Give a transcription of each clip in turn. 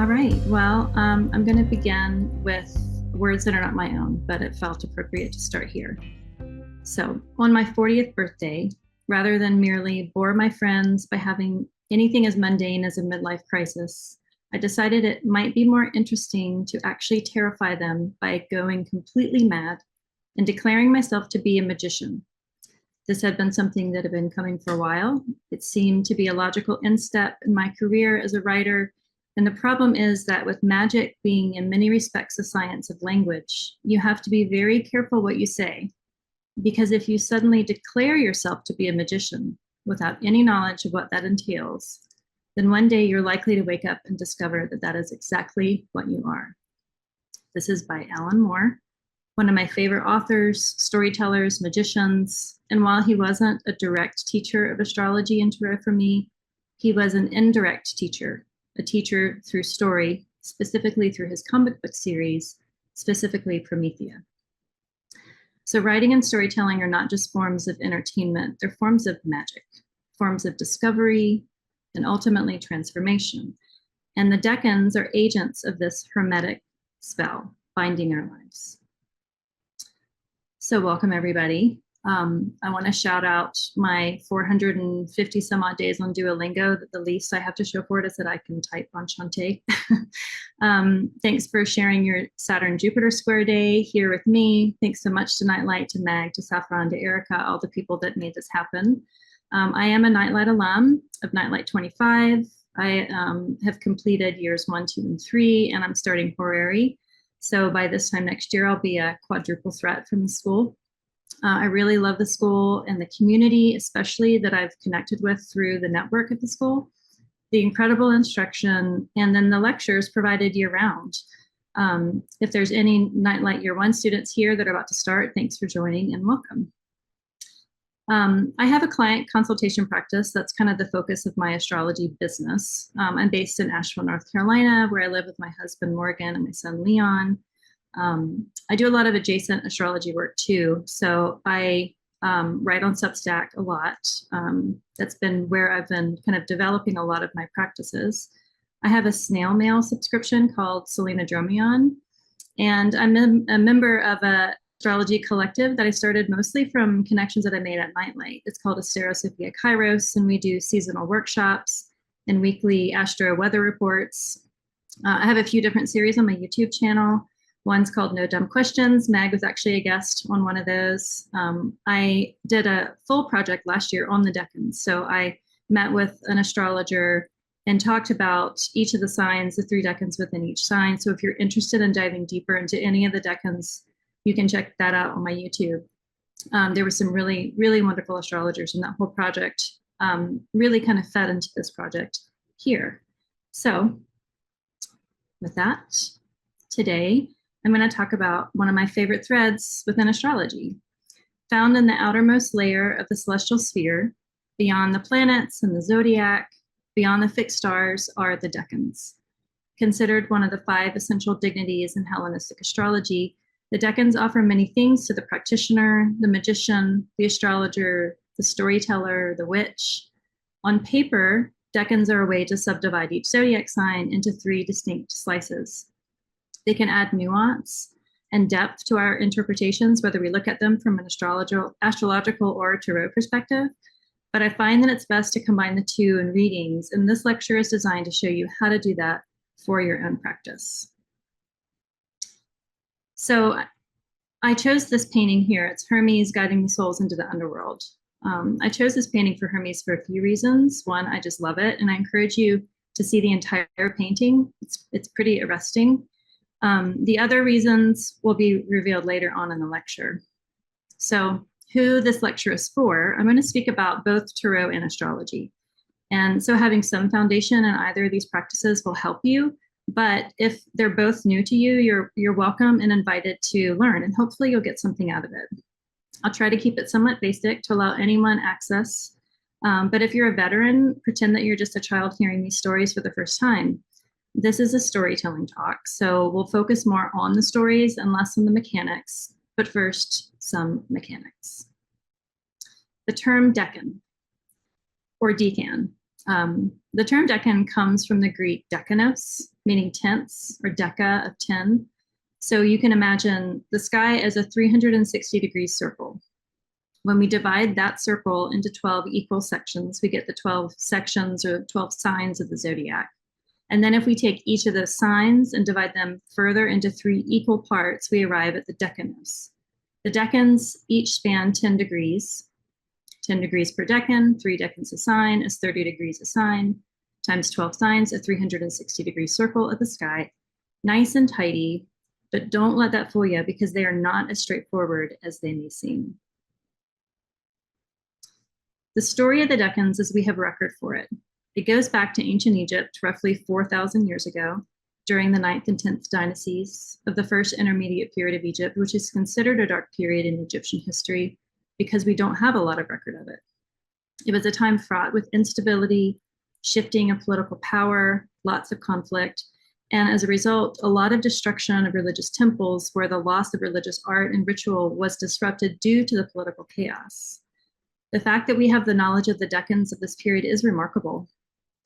All right, well, I'm going to begin with words that are not my own, but it felt appropriate to start here. So, on my 40th birthday, rather than merely bore my friends by having anything as mundane as a midlife crisis, I decided it might be more interesting to actually terrify them by going completely mad and declaring myself to be a magician. This had been something that had been coming for a while. It seemed to be a logical instep in my career as a writer. And the problem is that with magic being in many respects a science of language, you have to be very careful what you say. Because if you suddenly declare yourself to be a magician without any knowledge of what that entails, then one day you're likely to wake up and discover that that is exactly what you are. This is by Alan Moore, one of my favorite authors, storytellers, magicians. And while he wasn't a direct teacher of astrology and tarot for me, he was an indirect teacher, a teacher through story, specifically through his comic book series, specifically Promethea. So writing and storytelling are not just forms of entertainment, they're forms of magic, forms of discovery, and ultimately transformation. And the Decans are agents of this hermetic spell, binding our lives. So welcome, everybody. I want to shout out my 450 some odd days on Duolingo. That the least I have to show for it is that I can type Enchante. Thanks for sharing your Saturn-Jupiter square day here with me. Thanks so much to Nightlight, to Mag, to Saffron, to Erica, all the people that made this happen. I am a Nightlight alum of Nightlight 25. I have completed years 1, 2, and 3, and I'm starting horary. So by this time next year, I'll be a quadruple threat from the school. I really love the school and the community, especially that I've connected with through the network at the school. The incredible instruction, and then the lectures provided year-round. If there's any Nightlight Year 1 students here that are about to start, thanks for joining and welcome. I have a client consultation practice that's kind of the focus of my astrology business. I'm based in Asheville, North Carolina, where I live with my husband, Morgan, and my son, Leon. I do a lot of adjacent astrology work too. So I write on Substack a lot. That's been where I've been kind of developing a lot of my practices. I have a snail mail subscription called Selena Dromion, and I'm a member of a astrology collective that I started mostly from connections that I made at Nightlight. It's called Astero Sophia Kairos, and we do seasonal workshops and weekly astro weather reports. I have a few different series on my YouTube channel. One's called No Dumb Questions. Mag was actually a guest on one of those. I did a full project last year on the Decans. So I met with an astrologer and talked about each of the signs, the 3 Decans within each sign. So if you're interested in diving deeper into any of the Decans, you can check that out on my YouTube. There were some really, really wonderful astrologers in that whole project, really kind of fed into this project here. So with that, today, I'm going to talk about one of my favorite threads within astrology. Found in the outermost layer of the celestial sphere, beyond the planets and the zodiac, beyond the fixed stars, are the Decans. Considered one of the 5 essential dignities in Hellenistic astrology, the Decans offer many things to the practitioner, the magician, the astrologer, the storyteller, the witch. On paper, Decans are a way to subdivide each zodiac sign into 3 distinct slices. They can add nuance and depth to our interpretations, whether we look at them from an astrological or tarot perspective. But I find that it's best to combine the 2 in readings, and this lecture is designed to show you how to do that for your own practice. So I chose this painting here. It's Hermes guiding the souls into the underworld. I chose this painting for Hermes for a few reasons. One, I just love it, and I encourage you to see the entire painting. It's pretty arresting. The other reasons will be revealed later on in the lecture. So who this lecture is for, I'm going to speak about both tarot and astrology. And so having some foundation in either of these practices will help you. But if they're both new to you, you're welcome and invited to learn, and hopefully you'll get something out of it. I'll try to keep it somewhat basic to allow anyone access. But if you're a veteran, pretend that you're just a child hearing these stories for the first time. This is a storytelling talk, so we'll focus more on the stories and less on the mechanics. But first, some mechanics. The term Decan, or Decan, The term decan comes from the Greek dekanos, meaning tenths, or deca of 10. So you can imagine the sky as a 360-degree circle. When we divide that circle into 12 equal sections, we get the 12 sections or 12 signs of the zodiac. And then if we take each of those signs and divide them further into 3 equal parts, we arrive at the decanos. The decans each span 10 degrees. 10 degrees per decan, 3 decans a sign is 30 degrees a sign, times 12 signs, a 360-degree circle of the sky. Nice and tidy, but don't let that fool you because they are not as straightforward as they may seem. The story of the decans as we have record for it. It goes back to ancient Egypt, roughly 4,000 years ago, during the 9th and 10th dynasties of the first intermediate period of Egypt, which is considered a dark period in Egyptian history because we don't have a lot of record of it. It was a time fraught with instability, shifting of political power, lots of conflict, and as a result, a lot of destruction of religious temples where the loss of religious art and ritual was disrupted due to the political chaos. The fact that we have the knowledge of the decans of this period is remarkable,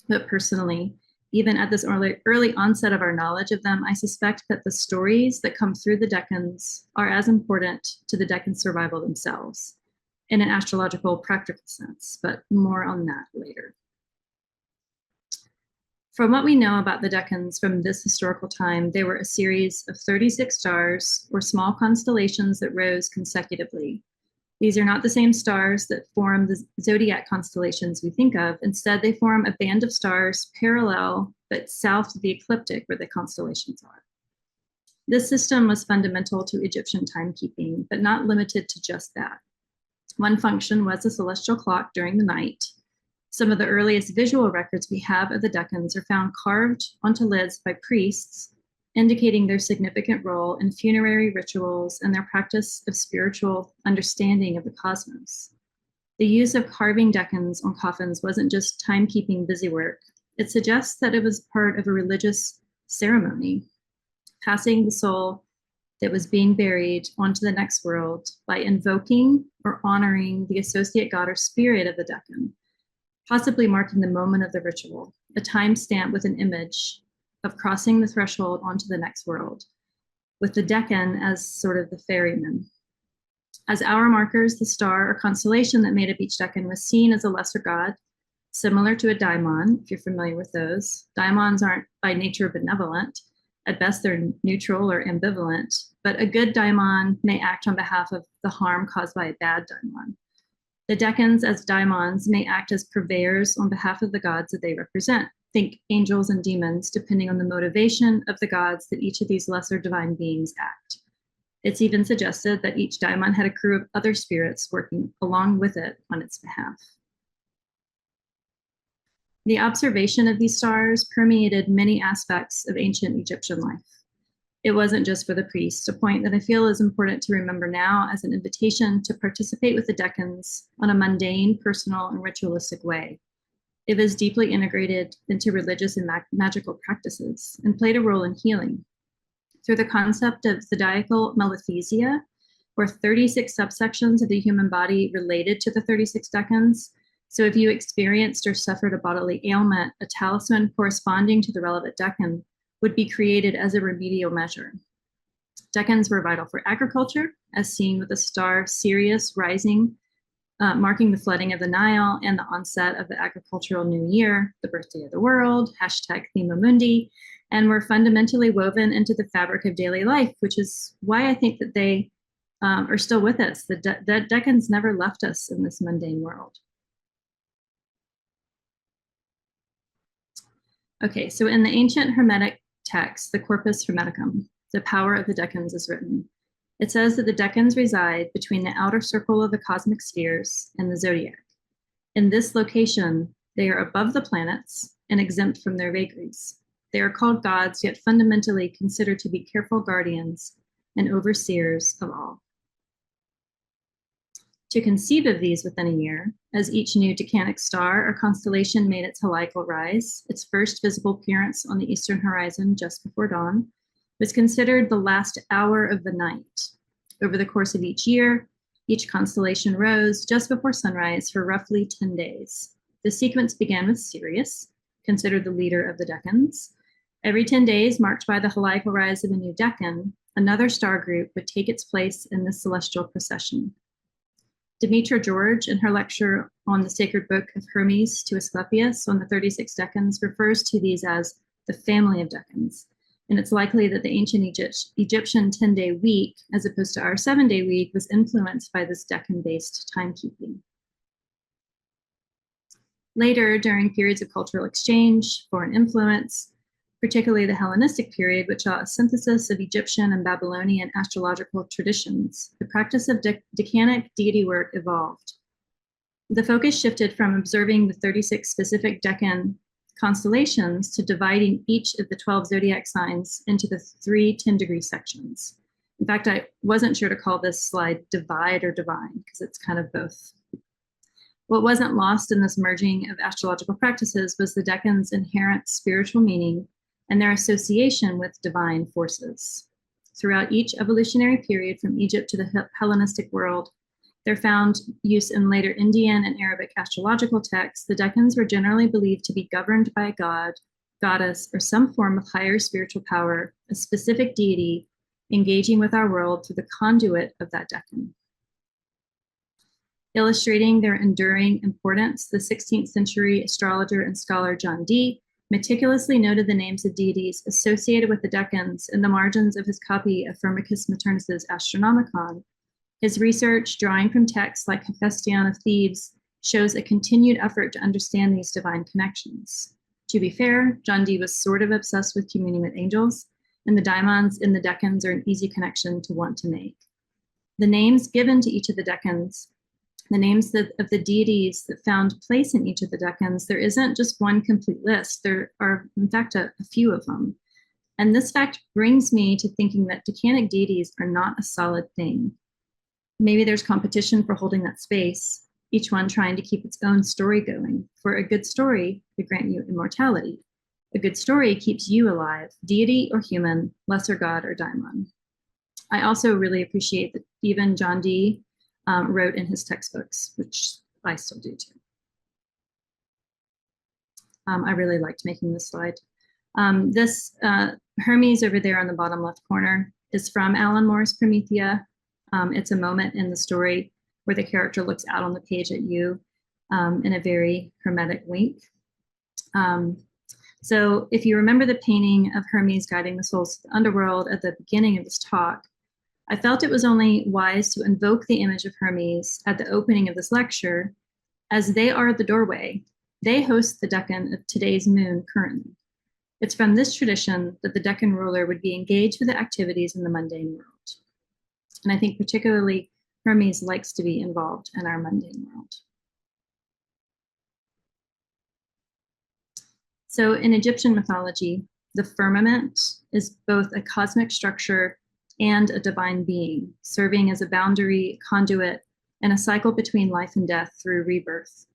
but personally, even at this early onset of our knowledge of them, I suspect that the stories that come through the decans are as important to the decan survival themselves in an astrological practical sense, but more on that later. From what we know about the decans from this historical time, they were a series of 36 stars or small constellations that rose consecutively. These are not the same stars that form the zodiac constellations we think of. Instead, they form a band of stars parallel but south of the ecliptic where the constellations are. This system was fundamental to Egyptian timekeeping, but not limited to just that. One function was a celestial clock during the night. Some of the earliest visual records we have of the decans are found carved onto lids by priests, indicating their significant role in funerary rituals and their practice of spiritual understanding of the cosmos. The use of carving decans on coffins wasn't just timekeeping busy work. It suggests that it was part of a religious ceremony, passing the soul that was being buried onto the next world by invoking or honoring the associate god or spirit of the decan, possibly marking the moment of the ritual, a timestamp with an image of crossing the threshold onto the next world, with the decan as sort of the ferryman. As hour markers, the star or constellation that made up each decan was seen as a lesser god, similar to a daimon, if you're familiar with those. Daimons aren't by nature benevolent. At best, they're neutral or ambivalent, but a good daimon may act on behalf of the harm caused by a bad daimon. The decans as daimons may act as purveyors on behalf of the gods that they represent. Think angels and demons, depending on the motivation of the gods that each of these lesser divine beings act. It's even suggested that each daimon had a crew of other spirits working along with it on its behalf. The observation of these stars permeated many aspects of ancient Egyptian life. It wasn't just for the priests, a point that I feel is important to remember now as an invitation to participate with the decans on a mundane, personal, and ritualistic way. It was deeply integrated into religious and magical practices and played a role in healing. Through the concept of zodiacal malethesia, or 36 subsections of the human body related to the 36 decans. So if you experienced or suffered a bodily ailment, a talisman corresponding to the relevant decan would be created as a remedial measure. Decans were vital for agriculture, as seen with the star Sirius rising, marking the flooding of the Nile and the onset of the agricultural new year, the birthday of the world, #Thema Mundi, and were fundamentally woven into the fabric of daily life, which is why I think that they are still with us. The decans never left us in this mundane world. Okay, so in the ancient Hermetic text, the Corpus Hermeticum, the power of the decans is written. It says that the decans reside between the outer circle of the cosmic spheres and the zodiac. In this location, they are above the planets and exempt from their vagaries. They are called gods, yet fundamentally considered to be careful guardians and overseers of all. To conceive of these within a year, as each new decanic star or constellation made its heliacal rise, its first visible appearance on the eastern horizon just before dawn, was considered the last hour of the night. Over the course of each year, each constellation rose just before sunrise for roughly 10 days. The sequence began with Sirius, considered the leader of the Decans. Every 10 days, marked by the heliacal rise of a new Decan, another star group would take its place in this celestial procession. Demetra George, in her lecture on the sacred book of Hermes to Asclepius on the 36 Decans, refers to these as the family of Decans. And it's likely that the ancient Egyptian 10-day week, as opposed to our 7-day week, was influenced by this Decan-based timekeeping. Later, during periods of cultural exchange, foreign influence, particularly the Hellenistic period, which saw a synthesis of Egyptian and Babylonian astrological traditions, the practice of decanic deity work evolved. The focus shifted from observing the 36 specific Decan constellations to dividing each of the 12 zodiac signs into the 3 10-degree sections. In fact, I wasn't sure to call this slide divide or divine, because it's kind of both. What wasn't lost in this merging of astrological practices was the Decans' inherent spiritual meaning and their association with divine forces. Throughout each evolutionary period from Egypt to the Hellenistic world, there found use in later Indian and Arabic astrological texts. The Decans were generally believed to be governed by a god, goddess, or some form of higher spiritual power, a specific deity engaging with our world through the conduit of that Decan. Illustrating their enduring importance, the 16th century astrologer and scholar John Dee meticulously noted the names of deities associated with the Decans in the margins of his copy of Firmicus Maternus's Astronomicon. His research, drawing from texts like Hephaestion of Thebes, shows a continued effort to understand these divine connections. To be fair, John Dee was sort of obsessed with communing with angels, and the daimons in the Decans are an easy connection to want to make. The names given to each of the Decans, the names of the deities that found place in each of the Decans, there isn't just one complete list. There are, in fact, a few of them. And this fact brings me to thinking that decanic deities are not a solid thing. Maybe there's competition for holding that space, each one trying to keep its own story going. For a good story could grant you immortality. A good story keeps you alive, deity or human, lesser god or daimon. I also really appreciate that even John Dee wrote in his textbooks, which I still do too. I really liked making this slide. This Hermes over there on the bottom left corner is from Alan Moore's Promethea. It's a moment in the story where the character looks out on the page at you in a very hermetic wink. So if you remember the painting of Hermes guiding the souls to the underworld at the beginning of this talk, I felt it was only wise to invoke the image of Hermes at the opening of this lecture, as they are the doorway. They host the Decan of today's moon currently. It's from this tradition that the Decan ruler would be engaged with the activities in the mundane world. And I think particularly Hermes likes to be involved in our mundane world. So in Egyptian mythology, the firmament is both a cosmic structure and a divine being, serving as a boundary, conduit, and a cycle between life and death through rebirth.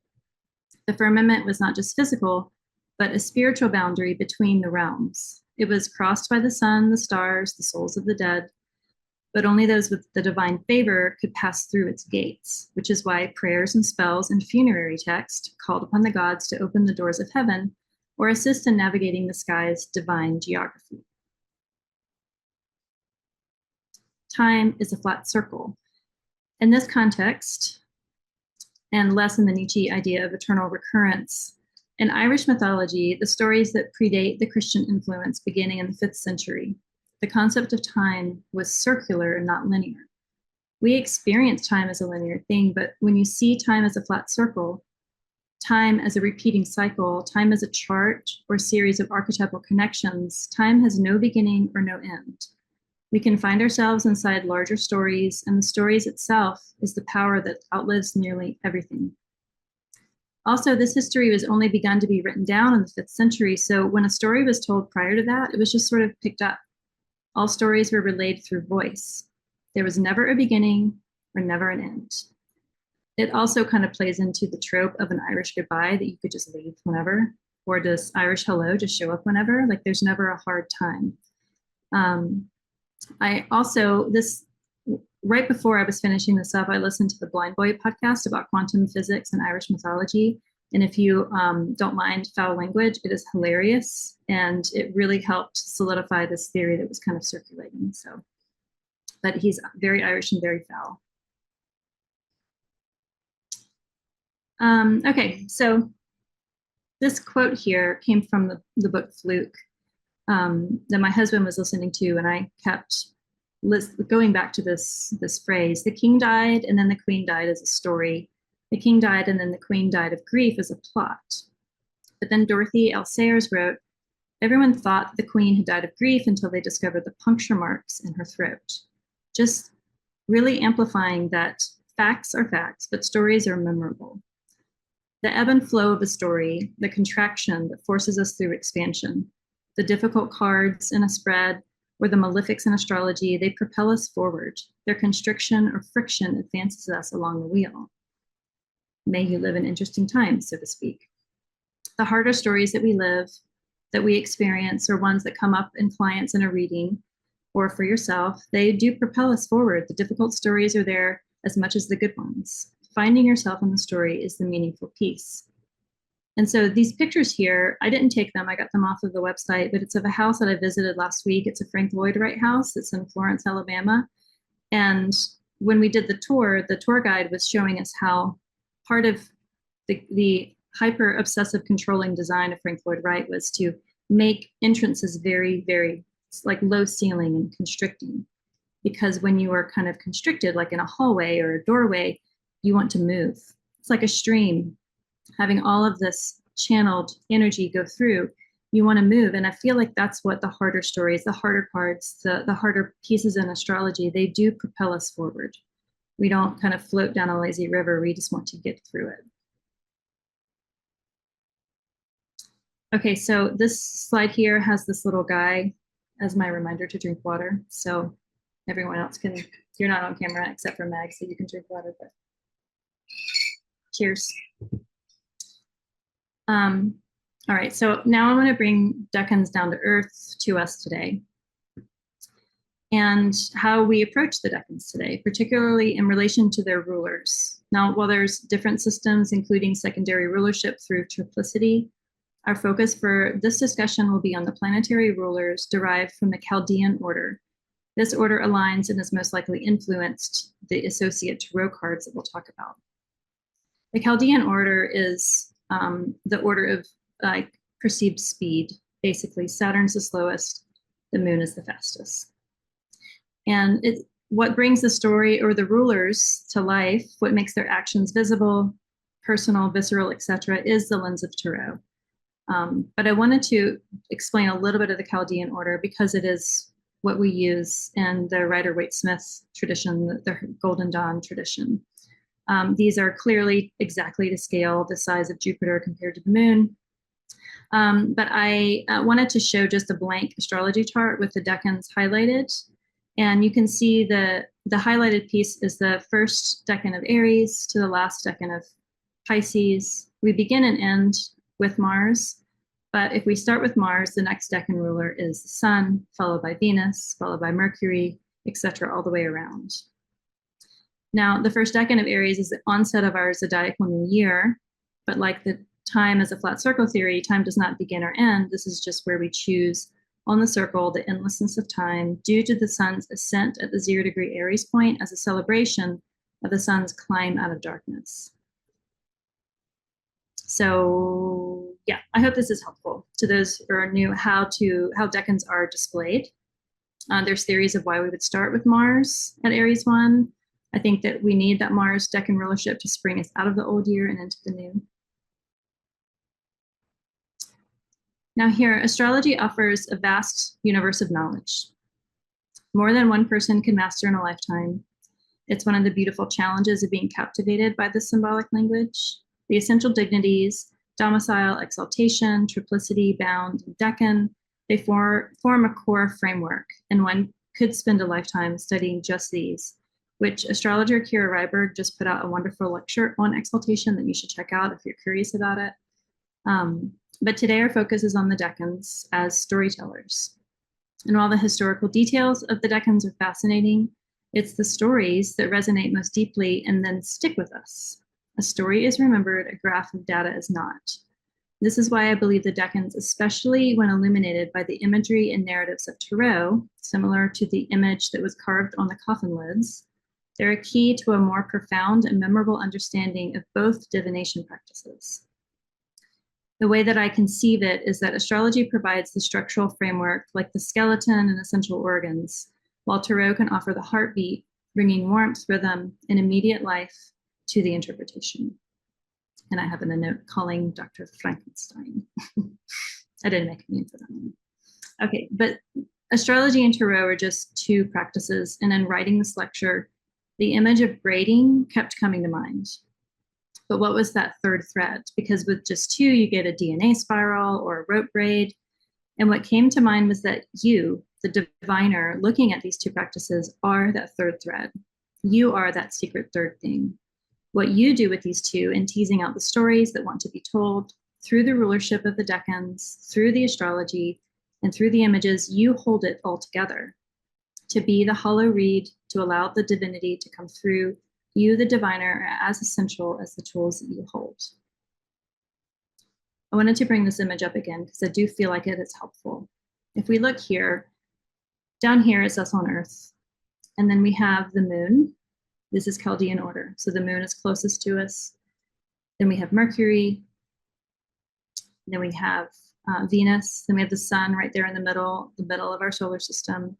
The firmament was not just physical, but a spiritual boundary between the realms. It was crossed by the sun, the stars, the souls of the dead, but only those with the divine favor could pass through its gates, which is why prayers and spells and funerary text called upon the gods to open the doors of heaven or assist in navigating the sky's divine geography. Time is a flat circle. In this context, and less in the Nietzsche idea of eternal recurrence, in Irish mythology, the stories that predate the Christian influence beginning in the 5th century, the concept of time was circular and not linear. We experience time as a linear thing, but when you see time as a flat circle, time as a repeating cycle, time as a chart or series of archetypal connections, time has no beginning or no end. We can find ourselves inside larger stories, and the stories itself is the power that outlives nearly everything. Also, this history was only begun to be written down in the 5th century, so when a story was told prior to that, it was just sort of picked up. All stories were relayed through voice. There was never a beginning or never an end. It also kind of plays into the trope of an Irish goodbye that you could just leave whenever, or does Irish hello just show up whenever? Like there's never a hard time. I also, right before I was finishing this up, I listened to the Blind Boy podcast about quantum physics and Irish mythology. And if you don't mind foul language, it is hilarious. And it really helped solidify this theory that was kind of circulating. So, but he's very Irish and very foul. Okay, so this quote here came from the book Fluke that my husband was listening to, and I kept going back to this phrase: the king died and then the queen died as a story. The king died and then the queen died of grief as a plot. But then Dorothy L. Sayers wrote, everyone thought the queen had died of grief until they discovered the puncture marks in her throat. Just really amplifying that facts are facts, but stories are memorable. The ebb and flow of a story, the contraction that forces us through expansion, the difficult cards in a spread, or the malefics in astrology, they propel us forward. Their constriction or friction advances us along the wheel. May you live in interesting times, so to speak. The harder stories that we live, that we experience, or ones that come up in clients in a reading, or for yourself, they do propel us forward. The difficult stories are there as much as the good ones. Finding yourself in the story is the meaningful piece. And so these pictures here, I didn't take them, I got them off of the website, but it's of a house that I visited last week. It's a Frank Lloyd Wright house. It's in Florence, Alabama. And when we did the tour guide was showing us how part of the hyper obsessive controlling design of Frank Lloyd Wright was to make entrances very, very like low ceiling and constricting. Because when you are kind of constricted, like in a hallway or a doorway, you want to move. It's like a stream, having all of this channeled energy go through, you want to move. And I feel like that's what the harder stories, the harder cards, the harder pieces in astrology, they do propel us forward. We don't kind of float down a lazy river. We just want to get through it. Okay, so this slide here has this little guy as my reminder to drink water. So everyone else can, you're not on camera except for Mag, so you can drink water, but cheers. All right, so now I'm going to bring Decans down to earth to us today and how we approach the Decans today, particularly in relation to their rulers. Now, while there's different systems, including secondary rulership through triplicity, our focus for this discussion will be on the planetary rulers derived from the Chaldean order. This order aligns and is most likely influenced the associate tarot cards that we'll talk about. The Chaldean order is the order of perceived speed. Basically, Saturn's the slowest, the moon is the fastest. And what brings the story or the rulers to life, what makes their actions visible, personal, visceral, etc., is the lens of tarot. But I wanted to explain a little bit of the Chaldean order because it is what we use in the Rider-Waite-Smith tradition, the Golden Dawn tradition. These are clearly exactly to scale, the size of Jupiter compared to the moon. But I wanted to show just a blank astrology chart with the decans highlighted. And you can see the highlighted piece is the first decan of Aries to the last decan of Pisces. We begin and end with Mars. But if we start with Mars, the next decan ruler is the Sun, followed by Venus, followed by Mercury, etc., all the way around. Now, the first decan of Aries is the onset of our zodiacal new year, but like the time as a flat circle theory, time does not begin or end. This is just where we choose on the circle the endlessness of time due to the sun's ascent at the 0-degree Aries point as a celebration of the sun's climb out of darkness. So yeah, I hope this is helpful to those who are new how decans are displayed. There's theories of why we would start with Mars at Aries 1. I think that we need that Mars decan rulership to spring us out of the old year and into the new. Now here, astrology offers a vast universe of knowledge. More than one person can master in a lifetime. It's one of the beautiful challenges of being captivated by the symbolic language. The essential dignities, domicile, exaltation, triplicity, bound, and decan, they form a core framework, and one could spend a lifetime studying just these, which astrologer Kira Ryberg just put out a wonderful lecture on exaltation that you should check out if you're curious about it. But today our focus is on the decans as storytellers. And while the historical details of the decans are fascinating, it's the stories that resonate most deeply and then stick with us. A story is remembered, a graph of data is not. This is why I believe the Decans, especially when illuminated by the imagery and narratives of tarot, similar to the image that was carved on the coffin lids, they're a key to a more profound and memorable understanding of both divination practices. The way that I conceive it is that astrology provides the structural framework, like the skeleton and essential organs, while tarot can offer the heartbeat, bringing warmth, rhythm, and immediate life to the interpretation. And I have in a note calling Dr. Frankenstein. I didn't make a name for that one. Okay, but astrology and tarot are just two practices. And in writing this lecture, the image of braiding kept coming to mind. But what was that third thread? Because with just two, you get a DNA spiral or a rope braid. And what came to mind was that you, the diviner, looking at these two practices, are that third thread. You are that secret third thing. What you do with these two in teasing out the stories that want to be told through the rulership of the Decans, through the astrology, and through the images, you hold it all together. To be the hollow reed, to allow the divinity to come through, you, the diviner, are as essential as the tools that you hold. I wanted to bring this image up again because I do feel like it is helpful. If we look here, down here is us on Earth, and then we have the moon. This is Chaldean order. So the moon is closest to us. Then we have Mercury. Then we have Venus. Then we have the sun right there in the middle of our solar system.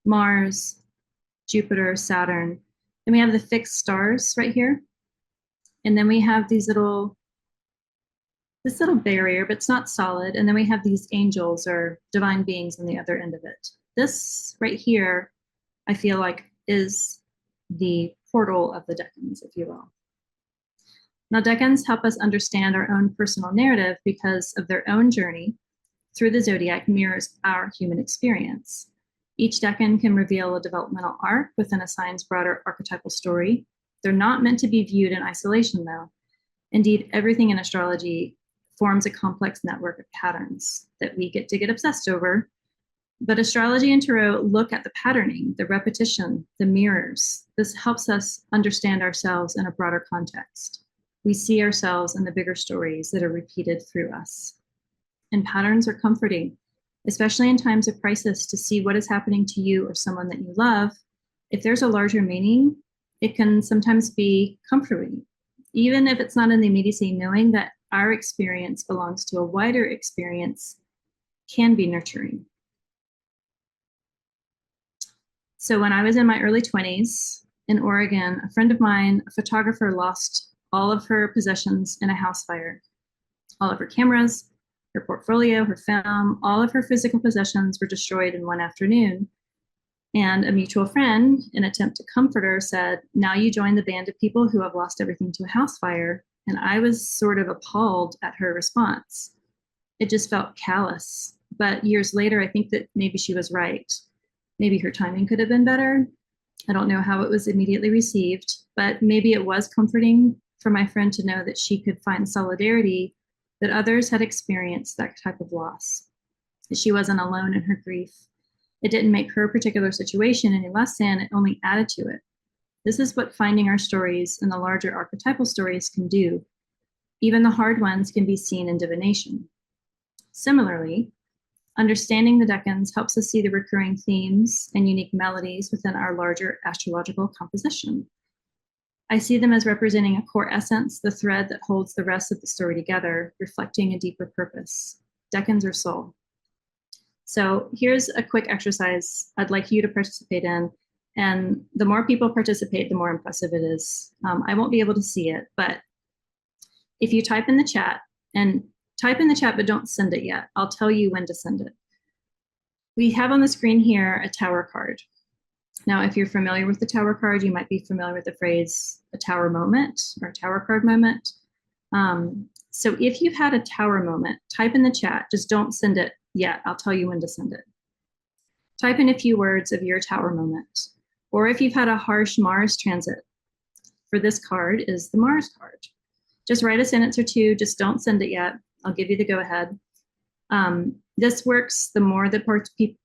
Mars, Jupiter, Saturn. Then we have the fixed stars right here. And then we have this little barrier, but it's not solid. And then we have these angels or divine beings on the other end of it. This right here, I feel like, is the portal of the Decans, if you will. Now, Decans help us understand our own personal narrative because of their own journey through the zodiac mirrors our human experience. Each Decan can reveal a developmental arc within a sign's broader archetypal story. They're not meant to be viewed in isolation, though. Indeed, everything in astrology forms a complex network of patterns that we get to get obsessed over. But astrology and tarot look at the patterning, the repetition, the mirrors. This helps us understand ourselves in a broader context. We see ourselves in the bigger stories that are repeated through us. And patterns are comforting, especially in times of crisis, to see what is happening to you or someone that you love. If there's a larger meaning, it can sometimes be comforting, even if it's not in the immediacy. Knowing that our experience belongs to a wider experience can be nurturing. So when I was in my early 20s in Oregon, a friend of mine, a photographer, lost all of her possessions in a house fire. All of her cameras, her portfolio, her film, all of her physical possessions were destroyed in one afternoon. And a mutual friend, in an attempt to comfort her, said, "Now you join the band of people who have lost everything to a house fire." And I was sort of appalled at her response. It just felt callous. But years later, I think that maybe she was right. Maybe her timing could have been better. I don't know how it was immediately received, but maybe it was comforting for my friend to know that she could find solidarity, that others had experienced that type of loss, that she wasn't alone in her grief. It didn't make her particular situation any less than, it only added to it. This is what finding our stories and the larger archetypal stories can do. Even the hard ones can be seen in divination. Similarly, understanding the Decans helps us see the recurring themes and unique melodies within our larger astrological composition. I see them as representing a core essence, the thread that holds the rest of the story together, reflecting a deeper purpose. Decans are soul. So here's a quick exercise I'd like you to participate in. And the more people participate, the more impressive it is. I won't be able to see it, but if you type in the chat, and type in the chat, but don't send it yet. I'll tell you when to send it. We have on the screen here a tower card. Now, if you're familiar with the tower card, you might be familiar with the phrase a tower moment or a tower card moment. So if you've had a tower moment, type in the chat. Just don't send it yet. I'll tell you when to send it. Type in a few words of your tower moment. Or if you've had a harsh Mars transit, for this card is the Mars card. Just write a sentence or two. Just don't send it yet. I'll give you the go ahead. This works the more that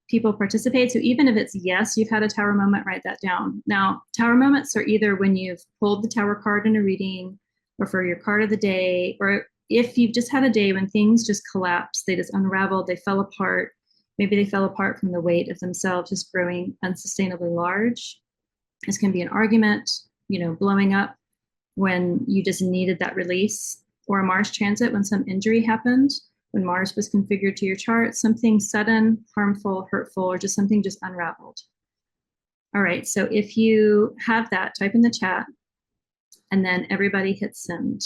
people participate. So even if it's yes, you've had a tower moment, write that down. Now, tower moments are either when you've pulled the tower card in a reading, or for your card of the day, or if you've just had a day when things just collapsed, they just unraveled, they fell apart. Maybe they fell apart from the weight of themselves just growing unsustainably large. This can be an argument, blowing up when you just needed that release, or a Mars transit when some injury happened, when Mars was configured to your chart, something sudden, harmful, hurtful, or just something just unraveled. All right, so if you have that, type in the chat, and then everybody hit send.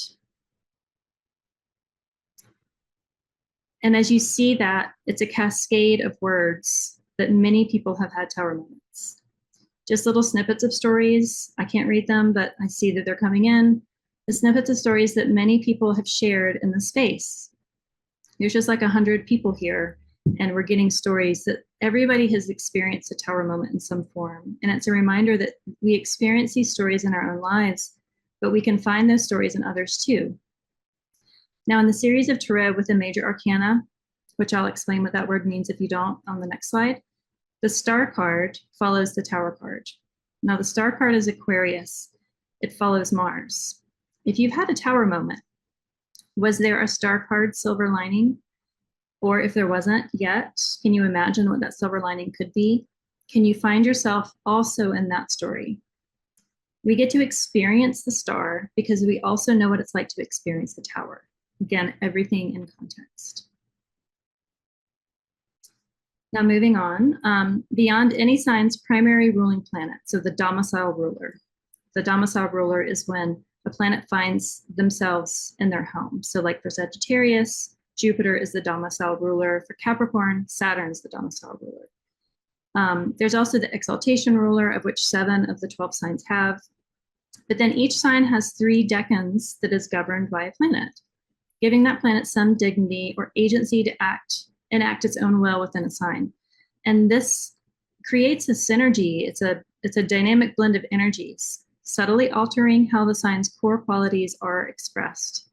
And as you see that, it's a cascade of words that many people have had tower moments. Just little snippets of stories. I can't read them, but I see that they're coming in. The snippets of stories that many people have shared in the space. There's just like 100 people here, and we're getting stories that everybody has experienced a tower moment in some form. And it's a reminder that we experience these stories in our own lives, but we can find those stories in others too. Now, in the series of tarot with the major arcana, which I'll explain what that word means if you don't on the next slide, the star card follows the tower card. Now, the star card is Aquarius. It follows Mars. If you've had a tower moment, was there a star card silver lining? Or if there wasn't yet, can you imagine what that silver lining could be? Can you find yourself also in that story? We get to experience the star because we also know what it's like to experience the tower. Again, everything in context. Now moving on, beyond any sign's primary ruling planet, so the domicile ruler. The domicile ruler is when a planet finds themselves in their home. So like for Sagittarius, Jupiter is the domicile ruler. For Capricorn, Saturn is the domicile ruler. There's also the exaltation ruler, of which 7 of the 12 signs have. But then each sign has 3 decans that is governed by a planet, giving that planet some dignity or agency to enact its own will within a sign. And this creates a synergy. It's a dynamic blend of energies, subtly altering how the sign's core qualities are expressed.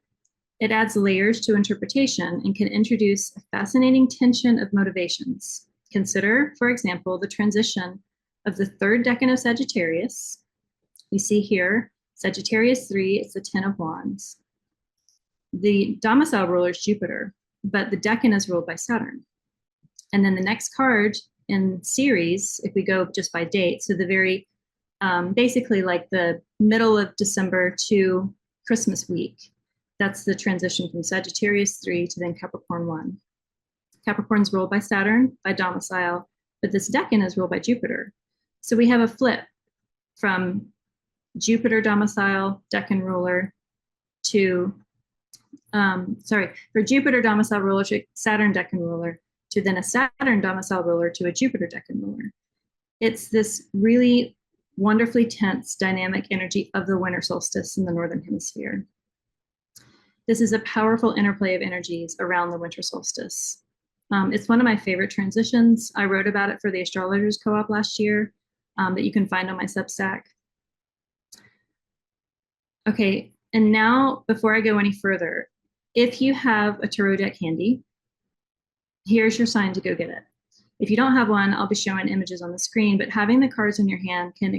It adds layers to interpretation and can introduce a fascinating tension of motivations. Consider, for example, the transition of the 3rd decan of Sagittarius. You see here, Sagittarius 3, it's the 10 of Wands. The domicile ruler is Jupiter, but the decan is ruled by Saturn. And then the next card in series, if we go just by date, so the very, basically like the middle of December to Christmas week, that's the transition from Sagittarius 3 to then Capricorn 1. Capricorn's ruled by Saturn, by domicile, but this decan is ruled by Jupiter. So we have a flip from Jupiter domicile, decan ruler, to for Jupiter domicile ruler to Saturn decan ruler, to then a Saturn domicile ruler to a Jupiter decan ruler. It's this really wonderfully tense dynamic energy of the winter solstice in the Northern Hemisphere. This is a powerful interplay of energies around the winter solstice. It's one of my favorite transitions. I wrote about it for the Astrologers Co-op last year that you can find on my Substack. Okay, and now before I go any further, if you have a tarot deck handy, here's your sign to go get it. If you don't have one, I'll be showing images on the screen, but having the cards in your hand can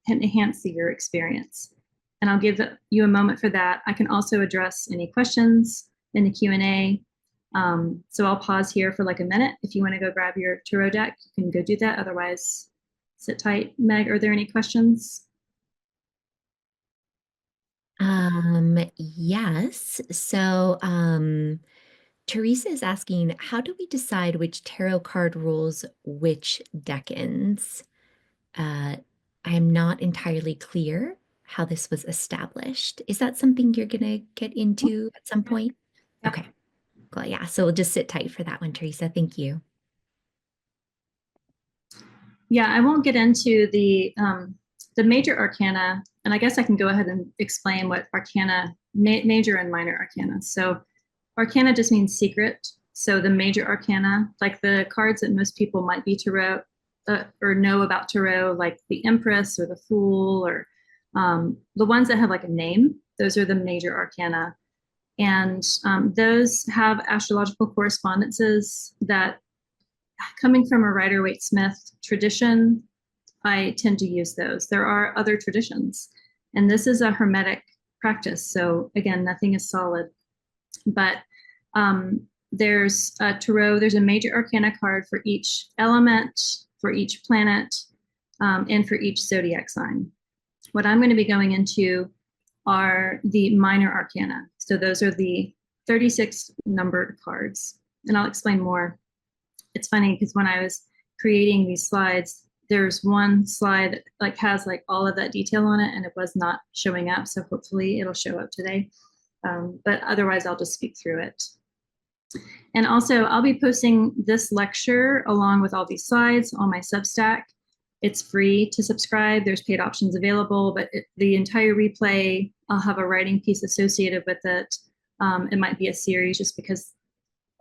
enhance your experience. And I'll give you a moment for that. I can also address any questions in the Q&A. So I'll pause here for like a minute. If you want to go grab your tarot deck, you can go do that. Otherwise, sit tight. Meg, are there any questions? Yes. So, Teresa is asking, how do we decide which tarot card rules which decans? I'm not entirely clear how this was established. Is that something you're gonna get into at some point? Yep. Okay. Cool. Yeah. So we'll just sit tight for that one, Teresa. Thank you. Yeah, I won't get into the major arcana, and I guess I can go ahead and explain what arcana, major and minor arcana. So arcana just means secret. So the major arcana, like the cards that most people might be tarot or know about tarot, like the Empress or the Fool, or the ones that have like a name, those are the major arcana. And those have astrological correspondences that, coming from a Rider-Waite-Smith tradition, I tend to use those. There are other traditions, and this is a Hermetic practice. So again, nothing is solid, but there's a tarot, there's a major arcana card for each element, for each planet, and for each zodiac sign. What I'm going to be going into are the minor arcana. So those are the 36 numbered cards. And I'll explain more. It's funny because when I was creating these slides, there's one slide that has like all of that detail on it, and it was not showing up. So hopefully it'll show up today. But otherwise, I'll just speak through it. And also, I'll be posting this lecture along with all these slides on my Substack. It's free to subscribe. There's paid options available, but the entire replay, I'll have a writing piece associated with it. It might be a series just because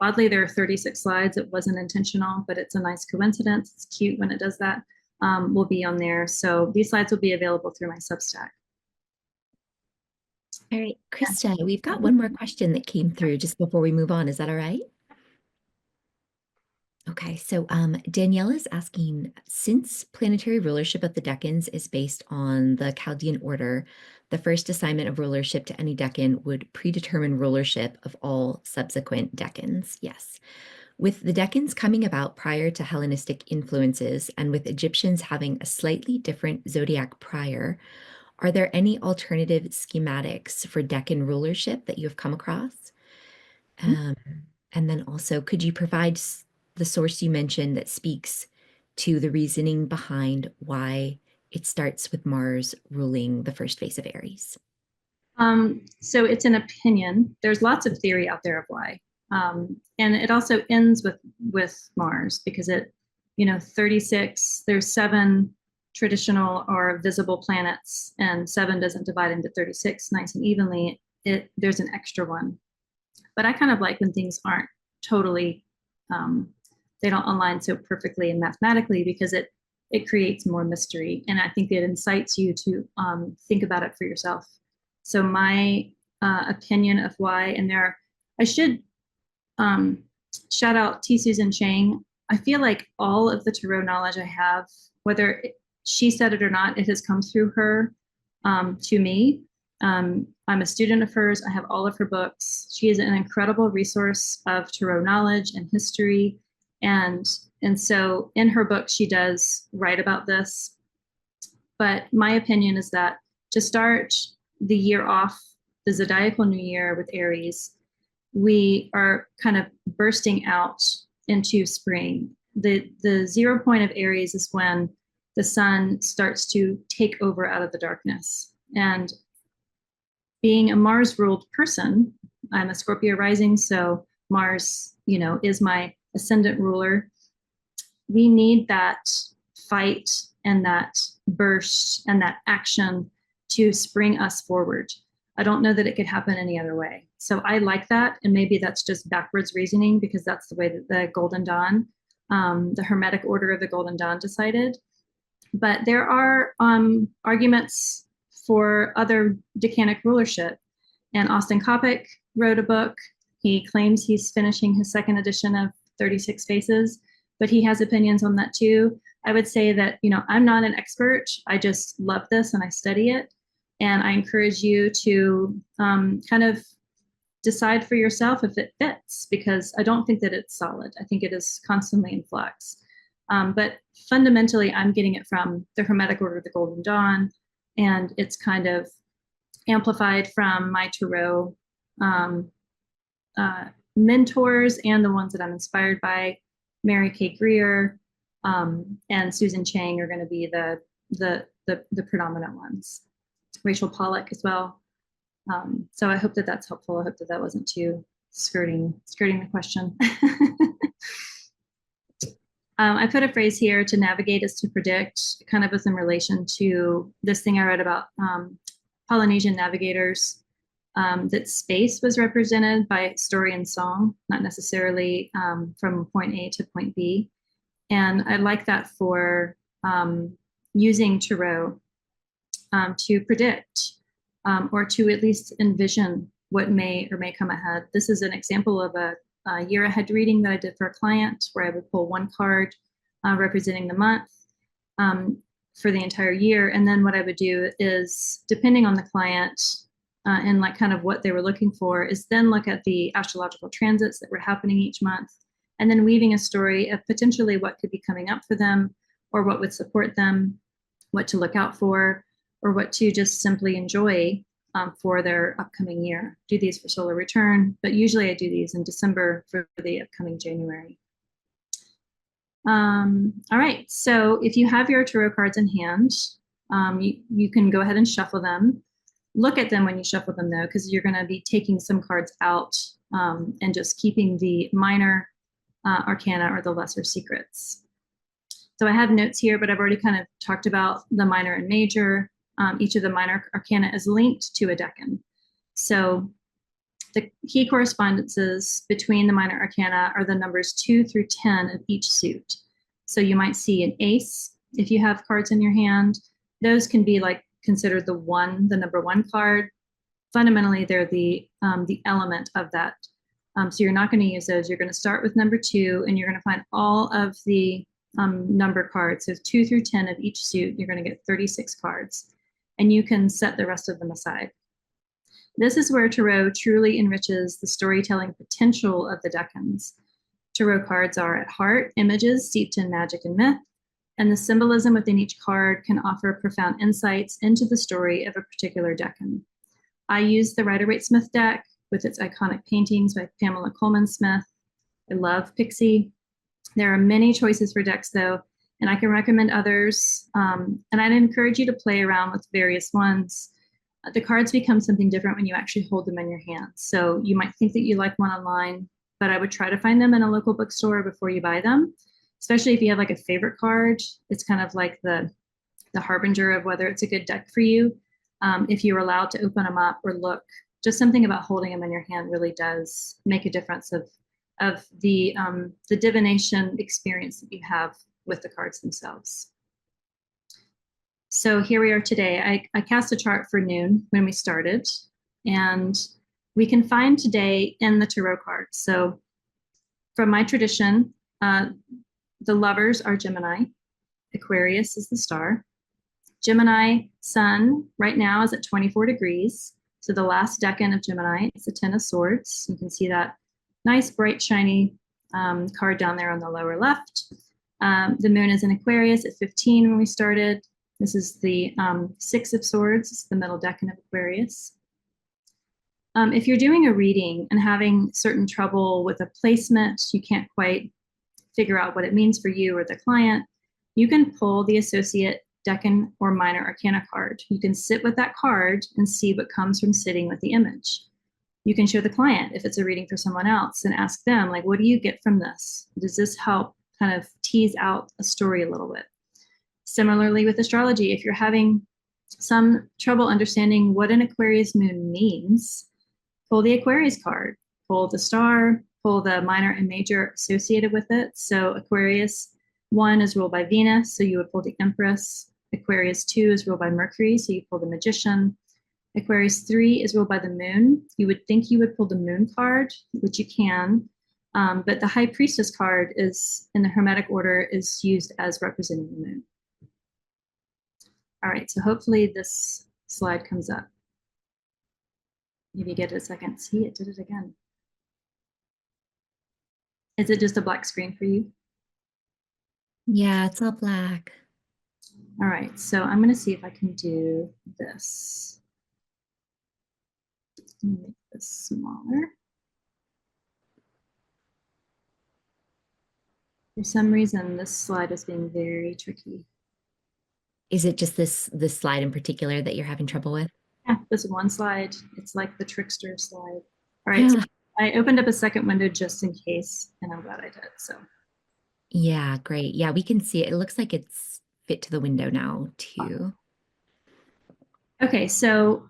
oddly there are 36 slides. It wasn't intentional, but it's a nice coincidence. It's cute when it does that. Will be on there. So these slides will be available through my Substack. All right, Krista, we've got one more question that came through just before we move on. Is that all right? Okay, so Danielle is asking, since planetary rulership of the Decans is based on the Chaldean order, the first assignment of rulership to any Decan would predetermine rulership of all subsequent Decans. Yes. With the Decans coming about prior to Hellenistic influences and with Egyptians having a slightly different zodiac prior, are there any alternative schematics for Decan rulership that you have come across? And then also, could you provide the source you mentioned that speaks to the reasoning behind why it starts with Mars ruling the first phase of Aries? So it's an opinion. There's lots of theory out there of why. And it also ends with Mars because 36, there's 7 traditional or visible planets, and 7 doesn't divide into 36 nice and evenly. There's an extra one. But I kind of like when things aren't totally, they don't align so perfectly and mathematically because it creates more mystery. And I think it incites you to think about it for yourself. So my opinion of why, and I should shout out T. Susan Chang. I feel like all of the tarot knowledge I have, whether she said it or not, it has come through her to me. I'm a student of hers. I have all of her books. She is an incredible resource of tarot knowledge and history. And so in her book, she does write about this. But my opinion is that to start the year off, the zodiacal new year with Aries, we are kind of bursting out into spring. The 0 point of Aries is when the sun starts to take over out of the darkness. And being a Mars ruled person, I'm a Scorpio rising, so Mars, is my ascendant ruler. We need that fight and that burst and that action to spring us forward. I don't know that it could happen any other way. So I like that. And maybe that's just backwards reasoning because that's the way that the Golden Dawn, the Hermetic order of the Golden Dawn decided. But there are arguments for other decanic rulership. And Austin Coppock wrote a book. He claims he's finishing his 2nd edition of 36 Faces, but he has opinions on that too. I would say that, I'm not an expert. I just love this and I study it. And I encourage you to kind of decide for yourself if it fits, because I don't think that it's solid. I think it is constantly in flux. But fundamentally, I'm getting it from the Hermetic Order of the Golden Dawn, and it's kind of amplified from my tarot mentors and the ones that I'm inspired by. Mary Kay Greer and Susan Chang are going to be the predominant ones. Rachel Pollack as well. So I hope that that's helpful. I hope that that wasn't too skirting the question. I put a phrase here: to navigate is to predict, kind of as in relation to this thing I read about Polynesian navigators, that space was represented by story and song, not necessarily from point A to point B. And I like that for using tarot to predict or to at least envision what may or may come ahead. This is an example of a year ahead reading that I did for a client, where I would pull one card representing the month for the entire year. And then what I would do is, depending on the client, and like kind of what they were looking for, is then look at the astrological transits that were happening each month, and then weaving a story of potentially what could be coming up for them, or what would support them, what to look out for, or what to just simply enjoy for their upcoming year. Do these for solar return, but usually I do these in December for the upcoming January. All right, so if you have your tarot cards in hand, you can go ahead and shuffle them. Look at them when you shuffle them, though, because you're going to be taking some cards out and just keeping the minor arcana or the lesser secrets. So I have notes here, but I've already kind of talked about the minor and major. Each of the minor arcana is linked to a decan. So the key correspondences between the minor arcana are the numbers 2 through 10 of each suit. So you might see an ace if you have cards in your hand. Those can be like considered the number 1 card. Fundamentally, they're the element of that. So you're not going to use those. You're going to start with number 2, and you're going to find all of the number cards. So 2 through 10 of each suit, you're going to get 36 cards, and you can set the rest of them aside. This is where tarot truly enriches the storytelling potential of the decans. Tarot cards are at heart images steeped in magic and myth, and the symbolism within each card can offer profound insights into the story of a particular decan. I use the Rider-Waite-Smith deck with its iconic paintings by Pamela Coleman Smith. I love Pixie. There are many choices for decks, though, and I can recommend others, and I'd encourage you to play around with various ones. The cards become something different when you actually hold them in your hands. So you might think that you like one online, but I would try to find them in a local bookstore before you buy them, especially if you have like a favorite card. It's kind of like the harbinger of whether it's a good deck for you. If you're allowed to open them up or look, just something about holding them in your hand really does make a difference of the divination experience that you have with the cards themselves. So here we are today. I cast a chart for noon when we started, and we can find today in the tarot cards. So from my tradition, the lovers are Gemini. Aquarius is the star. Gemini sun right now is at 24 degrees. So the last decan of Gemini is the 10 of Swords. You can see that nice, bright, shiny card down there on the lower left. The moon is in Aquarius at 15 when we started. This is the 6 of Swords. It's the middle decan of Aquarius. If you're doing a reading and having certain trouble with a placement, you can't quite figure out what it means for you or the client, you can pull the associate decan or minor arcana card. You can sit with that card and see what comes from sitting with the image. You can show the client if it's a reading for someone else and ask them, like, what do you get from this? Does this help kind of tease out a story a little bit? Similarly with astrology, if you're having some trouble understanding what an Aquarius moon means, pull the Aquarius card, pull the star, pull the minor and major associated with it. So Aquarius 1 is ruled by Venus, so you would pull the Empress. Aquarius 2 is ruled by Mercury, so you pull the Magician. Aquarius 3 is ruled by the moon. You would think you would pull the moon card, which you can, but the High Priestess card is, in the Hermetic order, is used as representing the moon. All right, so hopefully this slide comes up. Maybe get it a second. See, it did it again. Is it just a black screen for you? Yeah, it's all black. All right, so I'm going to see if I can do this. Make this smaller. For some reason, this slide is being very tricky. Is it just this slide in particular that you're having trouble with? Yeah, this one slide, it's like the trickster slide. All right, so I opened up a second window just in case, and I'm glad I did, so. Yeah, great. Yeah, we can see it. It looks like it's fit to the window now too. Okay, so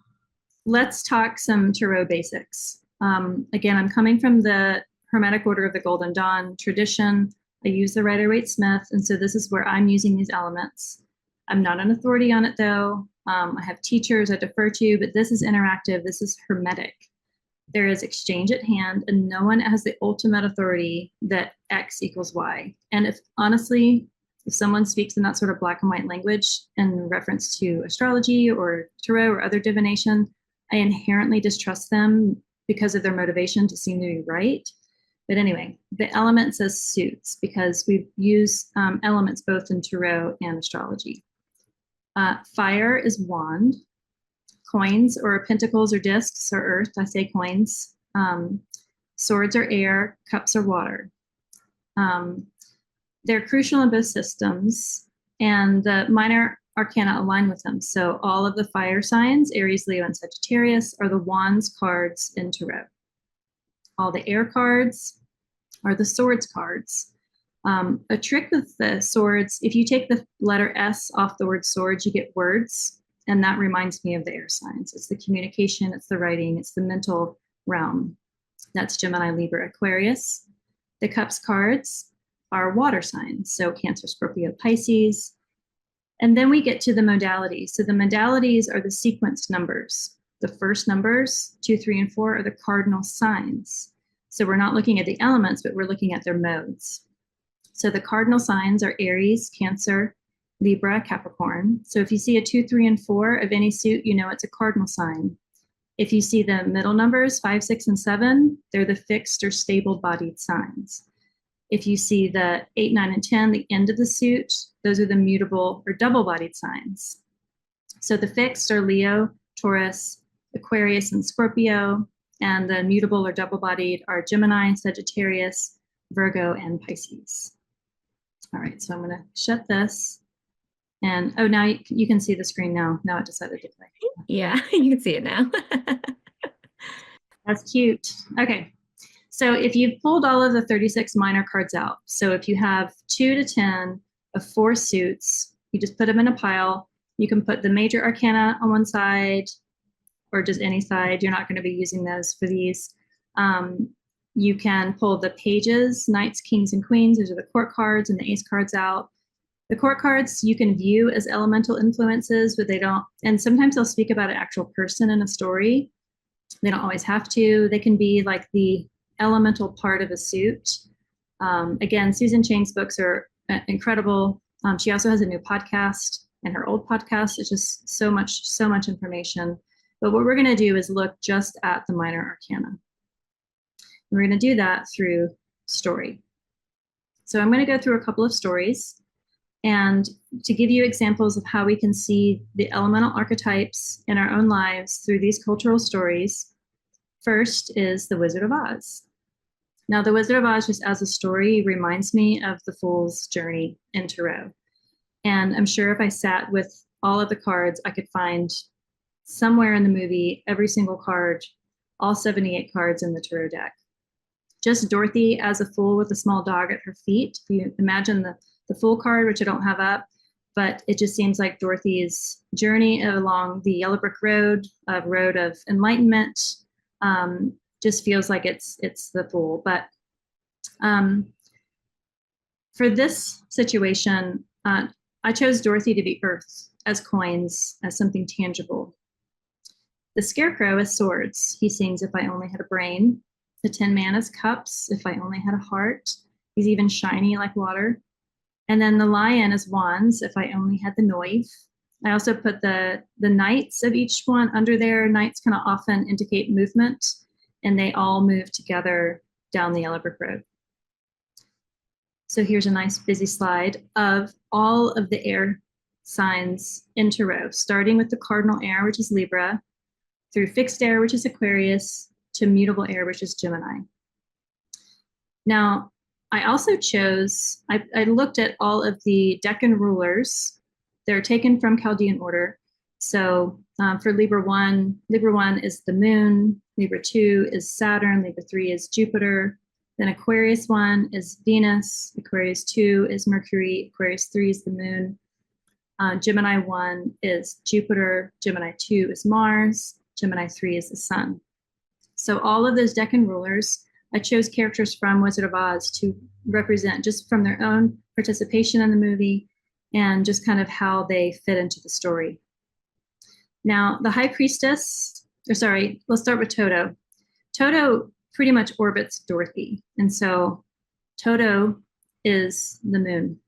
let's talk some tarot basics. Again, I'm coming from the Hermetic Order of the Golden Dawn tradition. I use the Rider-Waite-Smith, and so this is where I'm using these elements. I'm not an authority on it, though. I have teachers I defer to, but this is interactive. This is Hermetic. There is exchange at hand, and no one has the ultimate authority that X equals Y. And if honestly, if someone speaks in that sort of black and white language in reference to astrology or tarot or other divination, I inherently distrust them because of their motivation to seem to be right. But anyway, the element says suits because we use elements both in tarot and astrology. Fire is wand. Coins or pentacles or discs are earth. I say coins. Swords are air. Cups are water. They're crucial in both systems, and the minor arcana align with them. So all of the fire signs, Aries, Leo, and Sagittarius, are the wands cards in tarot. All the air cards are the swords cards. A trick with the swords, if you take the letter S off the word swords, you get words, and that reminds me of the air signs. It's the communication, it's the writing, it's the mental realm. That's Gemini, Libra, Aquarius. The cups cards are water signs, so Cancer, Scorpio, Pisces. And then we get to the modalities. So the modalities are the sequenced numbers. The first numbers, 2, 3, and 4, are the cardinal signs. So we're not looking at the elements, but we're looking at their modes. So the cardinal signs are Aries, Cancer, Libra, Capricorn. So if you see a 2, 3, and 4 of any suit, you know it's a cardinal sign. If you see the middle numbers, 5, 6, and 7, they're the fixed or stable-bodied signs. If you see the 8, 9, and 10, the end of the suit, those are the mutable or double-bodied signs. So the fixed are Leo, Taurus, Aquarius, and Scorpio, and the mutable or double-bodied are Gemini, Sagittarius, Virgo, and Pisces. All right, so I'm going to shut this. And oh, now you can see the screen now. Now it decided to play. Yeah, you can see it now. That's cute. Okay, so if you've pulled all of the 36 minor cards out, so if you have 2 to 10 of 4 suits, you just put them in a pile. You can put the major arcana on one side or just any side. You're not going to be using those for these. You can pull the pages, knights, kings, and queens. Those are the court cards, and the ace cards out. The court cards you can view as elemental influences, but they don't, and sometimes they'll speak about an actual person in a story. They don't always have to. They can be like the elemental part of a suit. Again, Susan Chain's books are incredible. She also has a new podcast, and her old podcast is just so much information. But what we're going to do is look just at the minor arcana. We're going to do that through story. So I'm going to go through a couple of stories, and to give you examples of how we can see the elemental archetypes in our own lives through these cultural stories. First is The Wizard of Oz. Now, The Wizard of Oz, just as a story, reminds me of the Fool's Journey in tarot. And I'm sure if I sat with all of the cards, I could find somewhere in the movie every single card, all 78 cards in the tarot deck. Just Dorothy as a fool with a small dog at her feet. If you imagine the Fool card, which I don't have up, but it just seems like Dorothy's journey along the yellow brick road, road of enlightenment, just feels like it's the Fool. But for this situation, I chose Dorothy to be earth, as coins, as something tangible. The Scarecrow is swords. He sings, "If I only had a brain." The Tin Man is cups. "If I only had a heart." He's even shiny like water. And then the Lion is wands. "If I only had the knife." I also put the knights of each one under there. Knights kind of often indicate movement, and they all move together down the yellow brick road. So here's a nice busy slide of all of the air signs in tarot, starting with the cardinal air, which is Libra, through fixed air, which is Aquarius, to mutable air, which is Gemini. Now, I also chose, I looked at all of the Decan rulers. They're taken from Chaldean order. So for Libra 1 is the moon, Libra 2 is Saturn, Libra 3 is Jupiter, then Aquarius 1 is Venus, Aquarius 2 is Mercury, Aquarius 3 is the moon, Gemini 1 is Jupiter, Gemini 2 is Mars, Gemini 3 is the sun. So all of those Decan rulers, I chose characters from Wizard of Oz to represent just from their own participation in the movie and just kind of how they fit into the story. Now, the High Priestess, let's start with Toto. Toto pretty much orbits Dorothy, and so Toto is the moon.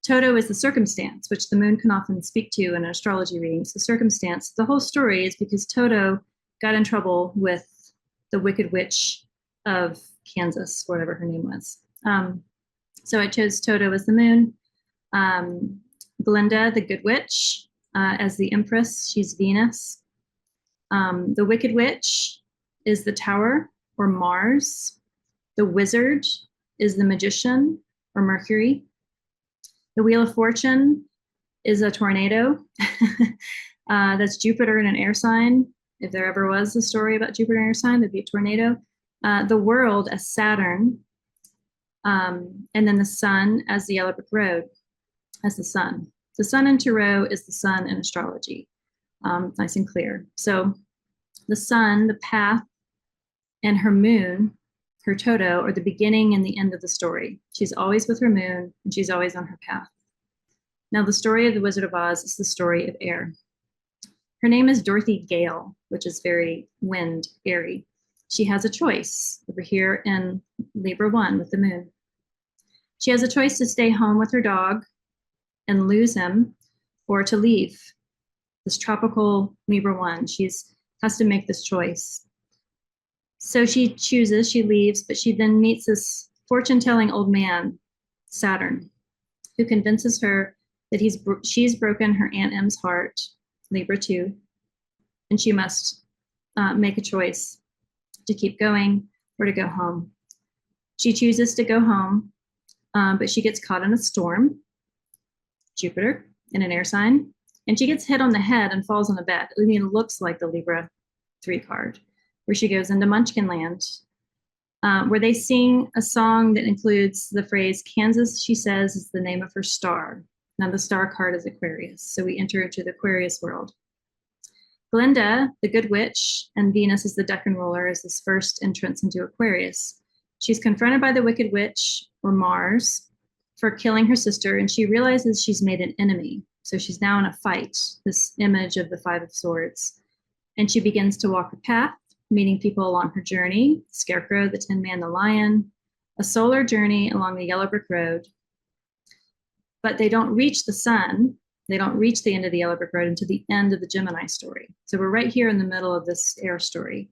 Toto is the circumstance, which the moon can often speak to in an astrology reading. It's the circumstance. The whole story is because Toto got in trouble with the Wicked Witch of Kansas, whatever her name was. So I chose Toto as the moon. Glinda, the Good Witch, as the Empress. She's Venus. The Wicked Witch is the Tower, or Mars. The Wizard is the Magician, or Mercury. The Wheel of Fortune is a tornado. That's Jupiter in an air sign. If there ever was a story about Jupiter in an air sign, there'd be a tornado. The World as Saturn. And then the Sun as the Yellow Brick Road as the Sun. The Sun in Tarot is the Sun in astrology. Nice and clear. So the Sun, the path, and her moon, her Toto, are the beginning and the end of the story. She's always with her moon, and she's always on her path. Now, the story of the Wizard of Oz is the story of air. Her name is Dorothy Gale, which is very wind, airy. She has a choice over here in Libra 1 with the moon. She has a choice to stay home with her dog and lose him, or to leave this tropical Libra 1. She has to make this choice. So she chooses, she leaves, but she then meets this fortune-telling old man, Saturn, who convinces her that she's broken her Aunt M's heart, Libra 2, and she must make a choice to keep going or to go home. She chooses to go home, but she gets caught in a storm, Jupiter in an air sign, and she gets hit on the head and falls on a bed. I mean, it looks like the Libra 3 card, where she goes into Munchkin Land, where they sing a song that includes the phrase, Kansas, she says, is the name of her star. Now the star card is Aquarius, so we enter into the Aquarius world. Glinda, the Good Witch, and Venus is the Decan ruler, is this first entrance into Aquarius. She's confronted by the Wicked Witch, or Mars, for killing her sister, and she realizes she's made an enemy. So she's now in a fight, this image of the Five of Swords. And she begins to walk her path, meeting people along her journey, Scarecrow, the Tin Man, the Lion, a solar journey along the Yellow Brick Road. But they don't reach the sun. They don't reach the end of the Yellow Brick Road until the end of the Gemini story. So we're right here in the middle of this air story.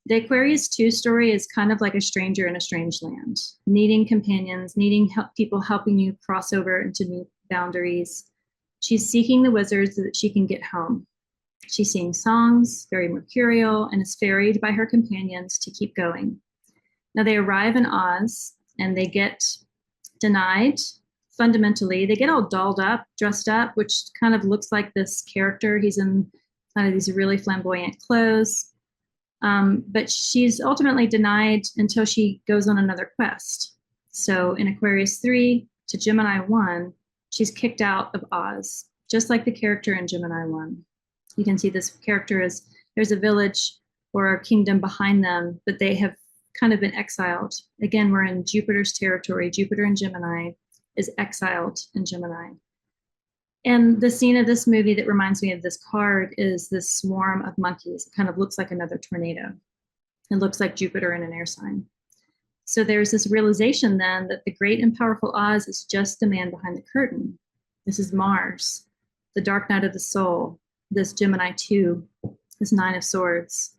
The Aquarius 2 story is kind of like a stranger in a strange land, needing companions, needing people helping you cross over into new boundaries. She's seeking the wizards so that she can get home. She sings songs, very mercurial, and is ferried by her companions to keep going. Now they arrive in Oz, and they get denied. Fundamentally, they get all dolled up, dressed up, which kind of looks like this character. He's in kind of these really flamboyant clothes. But she's ultimately denied until she goes on another quest. So in Aquarius 3 to Gemini 1, she's kicked out of Oz, just like the character in Gemini 1. You can see this character there's a village or a kingdom behind them, but they have kind of been exiled. Again, we're in Jupiter's territory. Jupiter in Gemini is exiled in Gemini. And the scene of this movie that reminds me of this card is this swarm of monkeys. It kind of looks like another tornado. It looks like Jupiter in an air sign. So there's this realization then that the great and powerful Oz is just the man behind the curtain. This is Mars, the dark night of the soul, this Gemini 2, this 9 of Swords.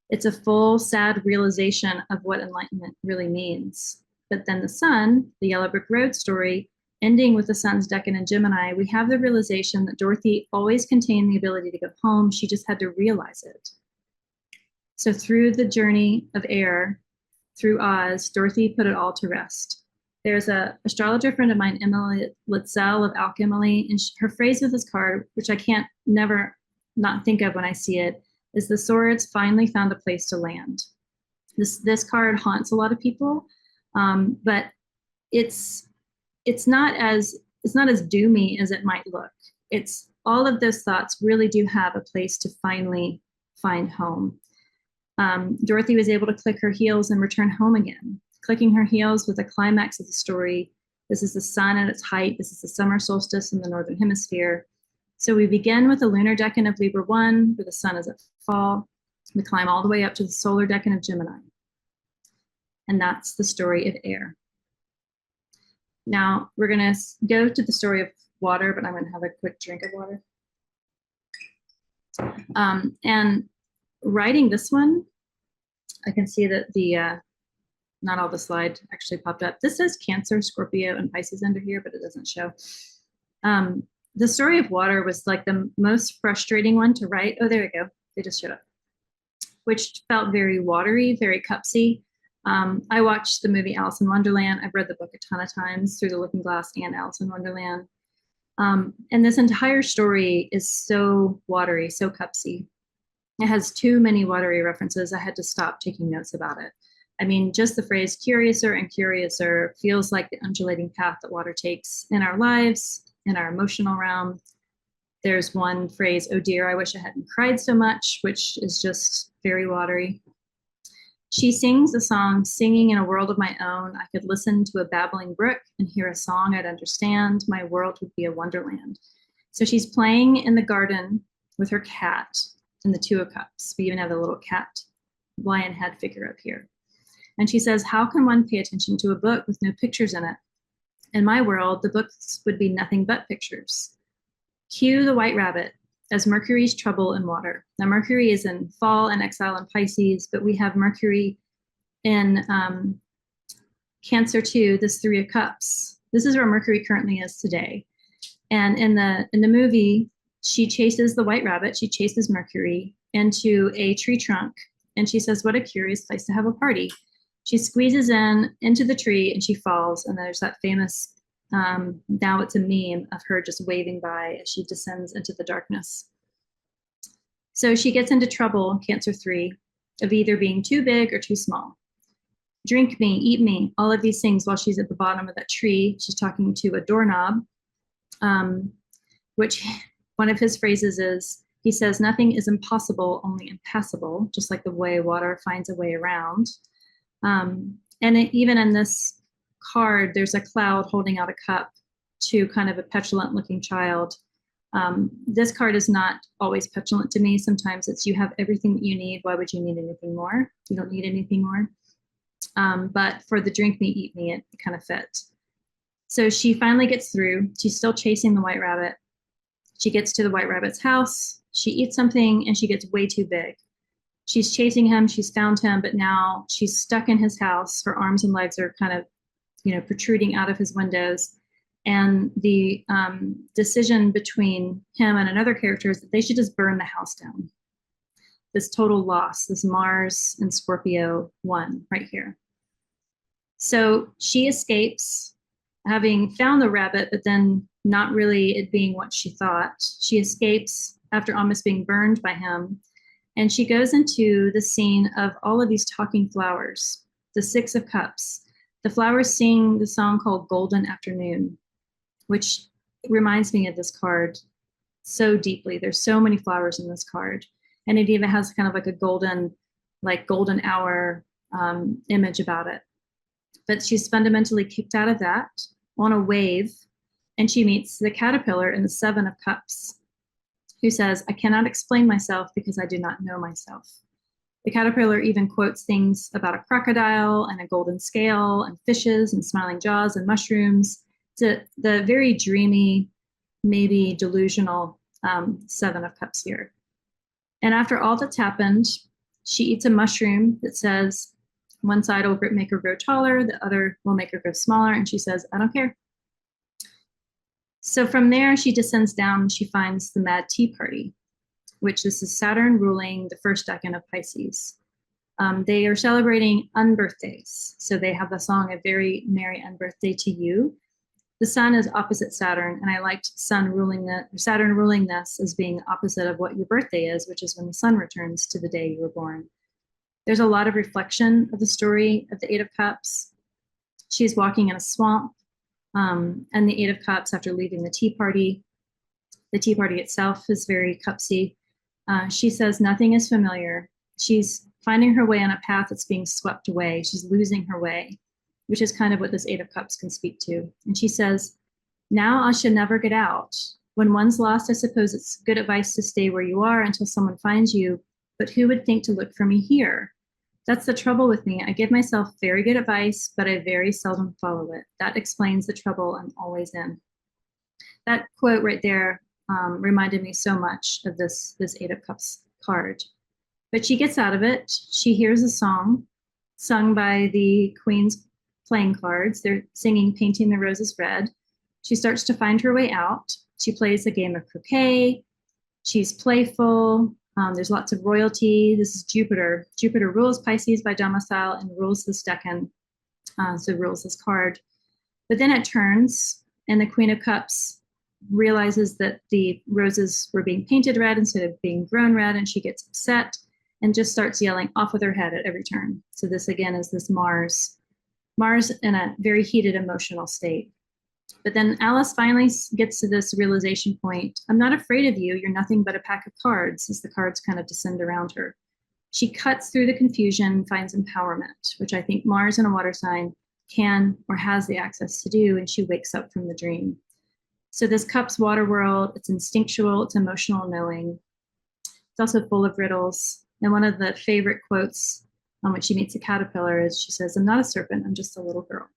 It's a full, sad realization of what enlightenment really means. But then the Sun, the Yellow Brick Road story, ending with the Sun's Decan in Gemini, we have the realization that Dorothy always contained the ability to go home. She just had to realize it. So through the journey of air, through Oz, Dorothy put it all to rest. There's an astrologer friend of mine, Emily Litzel of Alchemy, and her phrase with this card, which I can't never not think of when I see it, is the swords finally found a place to land. This card haunts a lot of people, but it's not as doomy as it might look. It's all of those thoughts really do have a place to finally find home. Dorothy was able to click her heels and return home again, clicking her heels with the climax of the story. This is the sun at its height. This is the summer solstice in the Northern Hemisphere. So we begin with the lunar decan of Libra 1, where the sun is at fall. We climb all the way up to the solar decan of Gemini. And that's the story of air. Now we're going to go to the story of water, but I'm going to have a quick drink of water. And writing this one, I can see that the not all the slide actually popped up. This says Cancer, Scorpio, and Pisces under here, but it doesn't show. The story of water was like the most frustrating one to write. Oh, there we go. They just showed up. Which felt very watery, very cupsy. I watched the movie Alice in Wonderland. I've read the book a ton of times, Through the Looking Glass and Alice in Wonderland. And this entire story is so watery, so cupsy. It has too many watery references. I had to stop taking notes about it. I mean, just the phrase curiouser and curiouser feels like the undulating path that water takes in our lives, in our emotional realm. There's one phrase, oh dear, I wish I hadn't cried so much, which is just very watery. She sings a song, singing in a world of my own. I could listen to a babbling brook and hear a song I'd understand. My world would be a wonderland. So she's playing in the garden with her cat and the Two of Cups. We even have the little cat lion head figure up here. And she says, how can one pay attention to a book with no pictures in it? In my world, the books would be nothing but pictures. Cue the white rabbit as Mercury's trouble in water. Now, Mercury is in fall and exile in Pisces, but we have Mercury in Cancer too, this Three of Cups. This is where Mercury currently is today. And in the movie, she chases the white rabbit, she chases Mercury into a tree trunk, and she says, what a curious place to have a party. She squeezes into the tree and she falls, and there's that famous now it's a meme of her just waving by as she descends into the darkness. So she gets into trouble, Cancer 3, of either being too big or too small. Drink me, eat me, all of these things while she's at the bottom of that tree. She's talking to a doorknob, which one of his phrases is, he says, nothing is impossible, only impassable, just like the way water finds a way around. Even in this card, there's a cloud holding out a cup to kind of a petulant looking child. This card is not always petulant to me. Sometimes it's, you have everything that you need. Why would you need anything more? You don't need anything more. But for the drink me, eat me, it kind of fits. So she finally gets through. She's still chasing the white rabbit. She gets to the white rabbit's house. She eats something and she gets way too big. She's chasing him. She's found him, but now she's stuck in his house. Her arms and legs are kind of, protruding out of his windows. And the decision between him and another character is that they should just burn the house down. This total loss, this Mars and Scorpio 1 right here. So she escapes, having found the rabbit, but then not really it being what she thought. She escapes after almost being burned by him. And she goes into the scene of all of these talking flowers, the Six of Cups. The flowers sing the song called Golden Afternoon, which reminds me of this card so deeply. There's so many flowers in this card. And it even has kind of like a golden hour image about it. But she's fundamentally kicked out of that on a wave, and she meets the caterpillar in the Seven of Cups, who says, I cannot explain myself because I do not know myself. The caterpillar even quotes things about a crocodile and a golden scale and fishes and smiling jaws and mushrooms. It's the very dreamy, maybe delusional Seven of Cups here. And after all that's happened, she eats a mushroom that says, one side will make her grow taller, the other will make her grow smaller, and she says, I don't care. So from there, she descends down, she finds the Mad Tea Party, which this is Saturn ruling the first decan of Pisces. They are celebrating unbirthdays. So they have the song, A Very Merry Unbirthday to You. The sun is opposite Saturn, and I liked Saturn ruling this as being opposite of what your birthday is, which is when the sun returns to the day you were born. There's a lot of reflection of the story of the Eight of Cups. She's walking in a swamp, and the Eight of Cups, after leaving the tea party itself is very cupsy. She says nothing is familiar. She's finding her way on a path that's being swept away. She's losing her way, which is kind of what this Eight of Cups can speak to. And she says, now I should never get out. When one's lost, I suppose it's good advice to stay where you are until someone finds you, but who would think to look for me here? That's the trouble with me. I give myself very good advice, but I very seldom follow it. That explains the trouble I'm always in. That quote right there reminded me so much of this Eight of Cups card. But she gets out of it. She hears a song sung by the Queen's playing cards. They're singing Painting the Roses Red. She starts to find her way out. She plays a game of croquet. She's playful. There's lots of royalty. This is Jupiter. Jupiter rules Pisces by domicile and rules this decan, so rules this card. But then it turns, and the Queen of Cups realizes that the roses were being painted red instead of being grown red, and she gets upset and just starts yelling off with her head at every turn. So this again is this Mars in a very heated emotional state. But then Alice finally gets to this realization point. I'm not afraid of you. You're nothing but a pack of cards, as the cards kind of descend around her. She cuts through the confusion, finds empowerment, which I think Mars in a water sign can or has the access to do, and she wakes up from the dream. So this Cups water world, it's instinctual, it's emotional knowing. It's also full of riddles. And one of the favorite quotes when she meets a caterpillar is she says, I'm not a serpent, I'm just a little girl.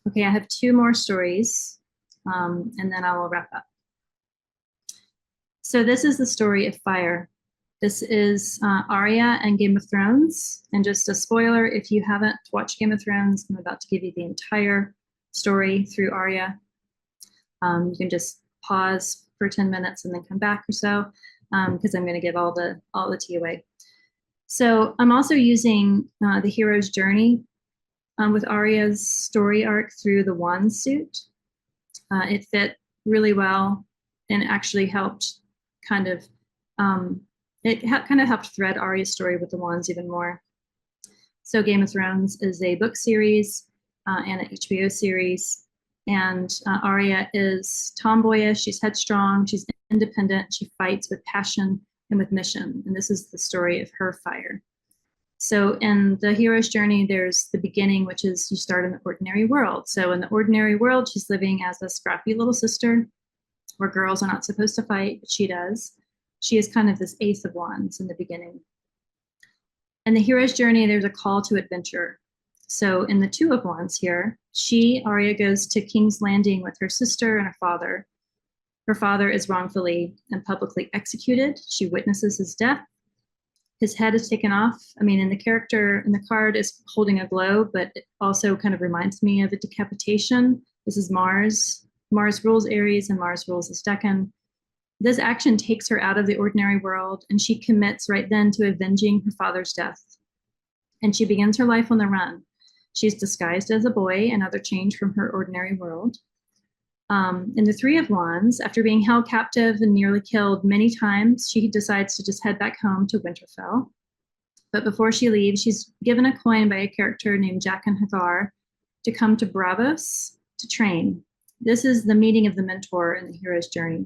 Okay, I have two more stories, and then I will wrap up. So this is the story of fire. This is Arya and Game of Thrones. And just a spoiler, if you haven't watched Game of Thrones, I'm about to give you the entire story through Arya. You can just pause for 10 minutes and then come back or so, because I'm going to give all the tea away. So I'm also using the hero's journey with Arya's story arc through the wand suit. It fit really well and actually helped kind of helped thread Arya's story with the wands even more. So Game of Thrones is a book series and an HBO series, and Arya is tomboyish, she's headstrong, she's independent, she fights with passion and with mission, and this is the story of her fire. So in the hero's journey, there's the beginning, which is you start in the ordinary world. So in the ordinary world, she's living as a scrappy little sister where girls are not supposed to fight, but she does. She is kind of this ace of wands in the beginning. In the hero's journey, there's a call to adventure. So in the Two of Wands here, Arya, goes to King's Landing with her sister and her father. Her father is wrongfully and publicly executed. She witnesses his death. His head is taken off. I mean, in the card is holding a globe, but it also kind of reminds me of a decapitation. This is Mars. Mars rules Aries and Mars rules this decan. This action takes her out of the ordinary world, and she commits right then to avenging her father's death. And she begins her life on the run. She's disguised as a boy, another change from her ordinary world. In the Three of Wands, after being held captive and nearly killed many times, she decides to just head back home to Winterfell. But before she leaves, she's given a coin by a character named Jaqen H'ghar to come to Bravos to train. This is the meeting of the mentor in the hero's journey.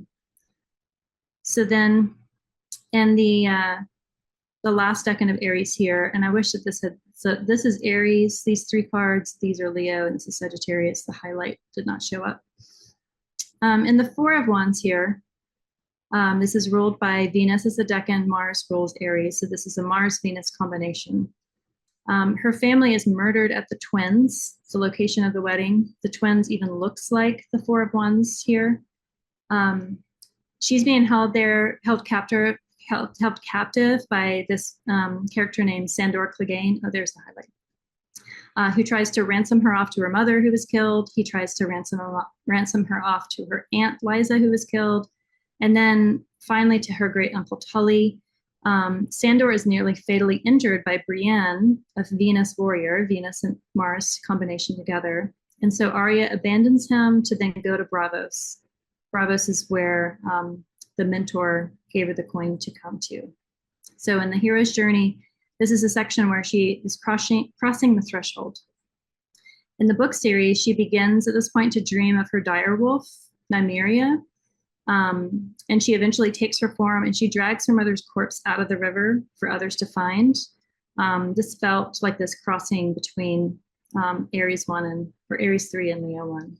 So then in the last decan of Aries here, and I wish that this is Aries, these three cards, these are Leo, and this is Sagittarius. The highlight did not show up. In the Four of Wands here, this is ruled by Venus as the decan, Mars rules Aries, so this is a Mars-Venus combination. Her family is murdered at the Twins, it's the location of the wedding. The Twins even looks like the Four of Wands here. She's being held captive by this character named Sandor Clegane. Oh, there's the highlight. Who tries to ransom her off to her mother, who was killed. He tries to ransom her off to her aunt, Liza, who was killed. And then finally to her great uncle, Tully. Sandor is nearly fatally injured by Brienne, a Venus warrior, Venus and Mars combination together. And so Arya abandons him to then go to Bravos. Bravos is where the mentor gave her the coin to come to. So in the hero's journey, this is a section where she is crossing the threshold. In the book series, she begins at this point to dream of her direwolf, Nymeria, and she eventually takes her form and she drags her mother's corpse out of the river for others to find. This felt like this crossing between Aries 3 and Leo 1.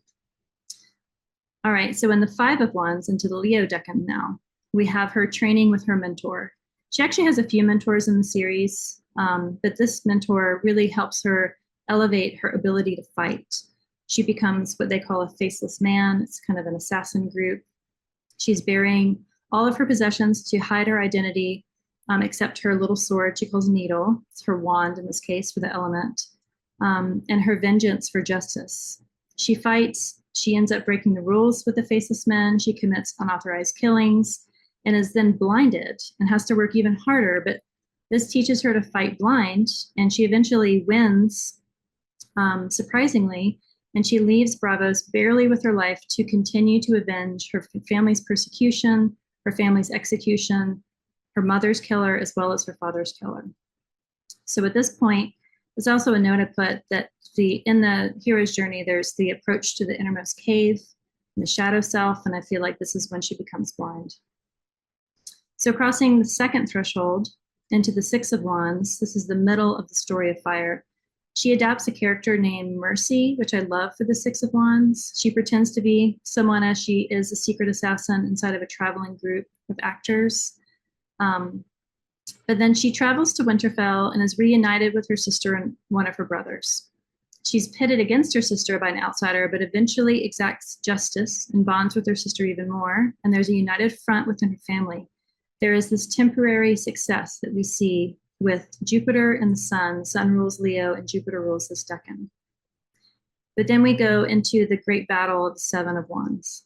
All right, so in the Five of Wands into the Leo decan now, we have her training with her mentor. She actually has a few mentors in the series, but this mentor really helps her elevate her ability to fight. She becomes what they call a faceless man. It's kind of an assassin group. She's burying all of her possessions to hide her identity, except her little sword she calls Needle. It's her wand in this case for the element, and her vengeance for justice. She fights. She ends up breaking the rules with the faceless men. She commits unauthorized killings and is then blinded and has to work even harder. But this teaches her to fight blind, and she eventually wins, surprisingly, and she leaves Bravos barely with her life to continue to avenge her family's persecution, her family's execution, her mother's killer, as well as her father's killer. So at this point, there's also a note I put that in the hero's journey, there's the approach to the innermost cave, and the shadow self, and I feel like this is when she becomes blind. So crossing the second threshold into the Six of Wands, this is the middle of the story of fire. She adapts a character named Mercy, which I love for the Six of Wands. She pretends to be someone as she is a secret assassin inside of a traveling group of actors. But then she travels to Winterfell and is reunited with her sister and one of her brothers. She's pitted against her sister by an outsider, but eventually exacts justice and bonds with her sister even more. And there's a united front within her family. There is this temporary success that we see with Jupiter and the Sun. Sun rules Leo and Jupiter rules this decan. But then we go into the great battle of the Seven of Wands.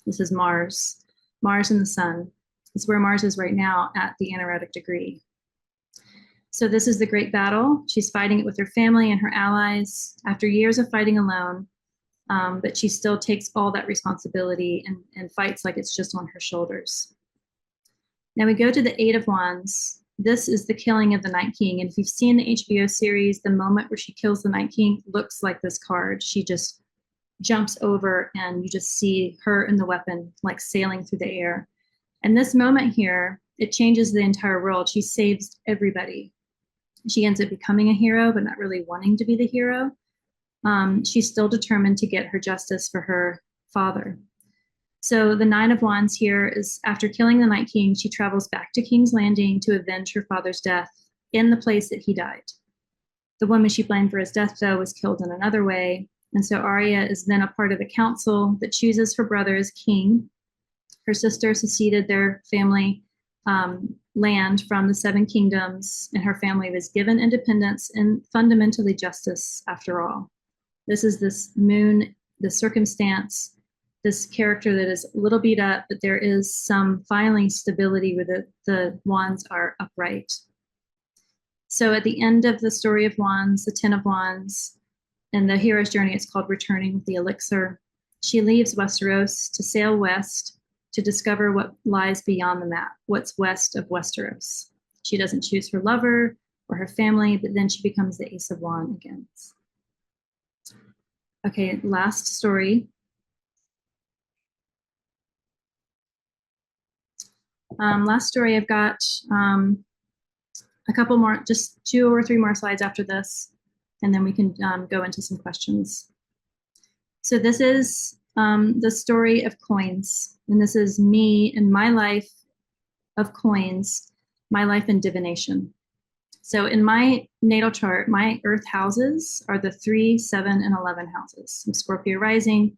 This is Mars and the Sun. It's where Mars is right now at the anaretic degree. So this is the great battle. She's fighting it with her family and her allies after years of fighting alone, but she still takes all that responsibility and fights like it's just on her shoulders. Now we go to the Eight of Wands. This is the killing of the Night King. And if you've seen the HBO series, the moment where she kills the Night King looks like this card. She just jumps over and you just see her and the weapon like sailing through the air. And this moment here, it changes the entire world. She saves everybody. She ends up becoming a hero, but not really wanting to be the hero. She's still determined to get her justice for her father. So the Nine of Wands here is after killing the Night King, she travels back to King's Landing to avenge her father's death in the place that he died. The woman she blamed for his death, though, was killed in another way. And so Arya is then a part of the council that chooses her brother as king. Her sister seceded their family land from the Seven Kingdoms, and her family was given independence and fundamentally justice after all. This is this moon, the circumstance, this character that is a little beat up, but there is some finally stability where the wands are upright. So at the end of the story of wands, the Ten of Wands, and the hero's journey, it's called Returning with the Elixir. She leaves Westeros to sail west to discover what lies beyond the map, what's west of Westeros. She doesn't choose her lover or her family, but then she becomes the Ace of Wands again. Okay, last story. Last story, I've got a couple more, just 2 or 3 more slides after this, and then we can go into some questions. So this is the story of coins, and this is me and my life of coins, my life in divination. So in my natal chart, my earth houses are the 3, 7, and 11 houses. I'm Scorpio rising,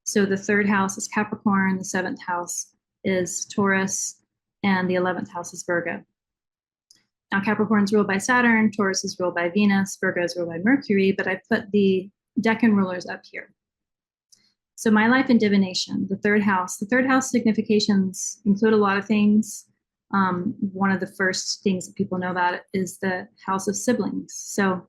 so the 3rd house is Capricorn, the 7th house is Taurus, and the 11th house is Virgo. Now Capricorn's ruled by Saturn, Taurus is ruled by Venus, Virgo is ruled by Mercury, but I put the decan rulers up here. So my life in divination, the 3rd house. The 3rd house significations include a lot of things. One of the first things that people know about it is the house of siblings. So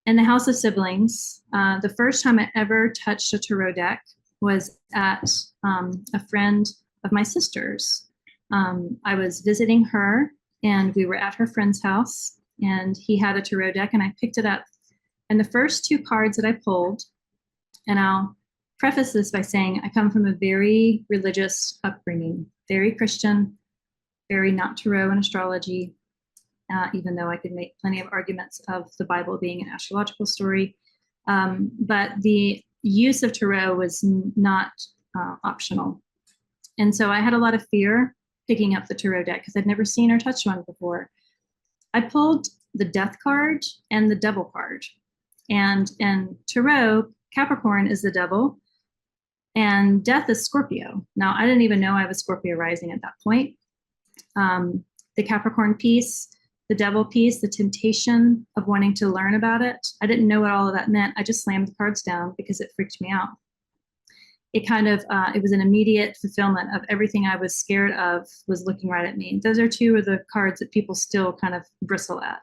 in the house of siblings, the first time I ever touched a tarot deck was at a friend of my sister's. I was visiting her and we were at her friend's house and he had a tarot deck and I picked it up. And the first 2 cards that I pulled, and I'll preface this by saying I come from a very religious upbringing, very Christian, very not tarot and astrology, even though I could make plenty of arguments of the Bible being an astrological story. But the use of tarot was not optional. And so I had a lot of fear picking up the tarot deck because I'd never seen or touched one before. I pulled the Death card and the Devil card. And in tarot, Capricorn is the devil and Death is Scorpio. Now, I didn't even know I was Scorpio rising at that point. The Capricorn piece, the devil piece, the temptation of wanting to learn about it. I didn't know what all of that meant. I just slammed the cards down because it freaked me out. It kind of, it was an immediate fulfillment of everything I was scared of was looking right at me. Those are two of the cards that people still kind of bristle at.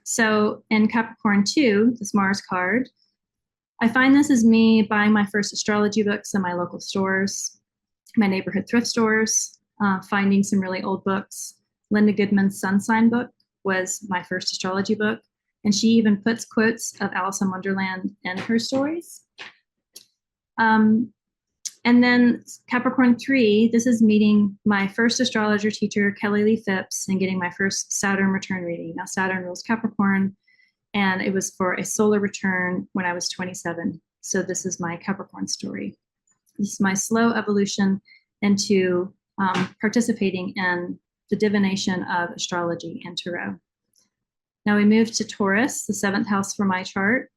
So in Capricorn 2, this Mars card, I find this is me buying my first astrology books in my local stores, my neighborhood thrift stores, finding some really old books. Linda Goodman's Sun Sign book was my first astrology book, and she even puts quotes of Alice in Wonderland in her stories. And then Capricorn 3, this is meeting my first astrologer teacher, Kelly Lee Phipps, and getting my first Saturn return reading. Now, Saturn rules Capricorn, and it was for a solar return when I was 27. So this is my Capricorn story. This is my slow evolution into participating in the divination of astrology and tarot. Now we move to Taurus, the 7th house for my chart.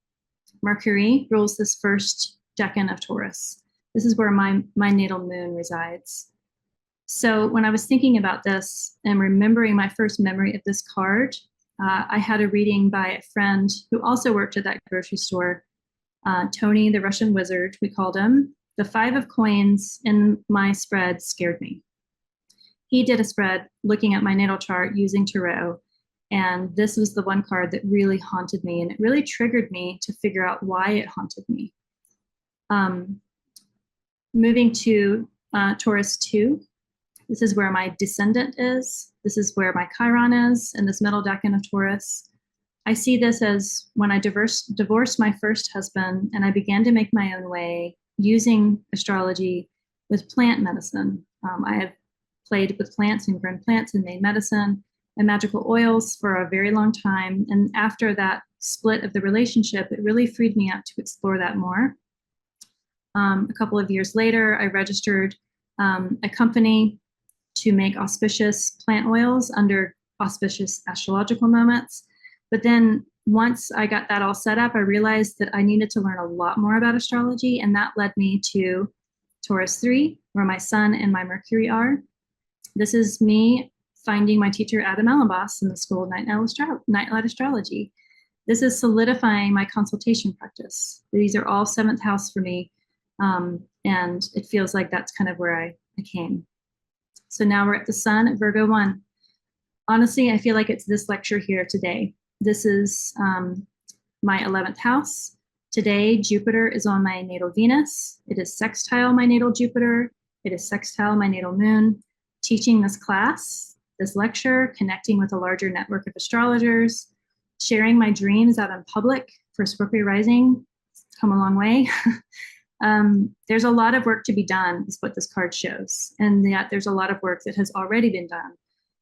Mercury rules this first decan of Taurus. This is where my natal moon resides. So when I was thinking about this and remembering my first memory of this card, I had a reading by a friend who also worked at that grocery store, Tony, the Russian wizard, we called him. The 5 of coins in my spread scared me. He did a spread looking at my natal chart using tarot, and this was the one card that really haunted me, and it really triggered me to figure out why it haunted me. Moving to Taurus 2, this is where my descendant is. This is where my Chiron is in this middle decan of Taurus. I see this as when I divorced my first husband and I began to make my own way using astrology with plant medicine. I have played with plants and grown plants and made medicine and magical oils for a very long time. And after that split of the relationship, it really freed me up to explore that more. A couple of years later, I registered a company to make auspicious plant oils under auspicious astrological moments. But then once I got that all set up, I realized that I needed to learn a lot more about astrology, and that led me to Taurus 3, where my Sun and my Mercury are. This is me finding my teacher, Adam Allenboss, in the School of Nightlight Astrology. This is solidifying my consultation practice. These are all 7th house for me, and it feels like that's kind of where I came. So now we're at the Sun at Virgo 1. Honestly, I feel like it's this lecture here today. This is my 11th house. Today, Jupiter is on my natal Venus. It is sextile my natal Jupiter. It is sextile my natal moon. Teaching this class, this lecture, connecting with a larger network of astrologers, sharing my dreams out in public for Scorpio rising, it's come a long way. There's a lot of work to be done, is what this card shows. And yet there's a lot of work that has already been done.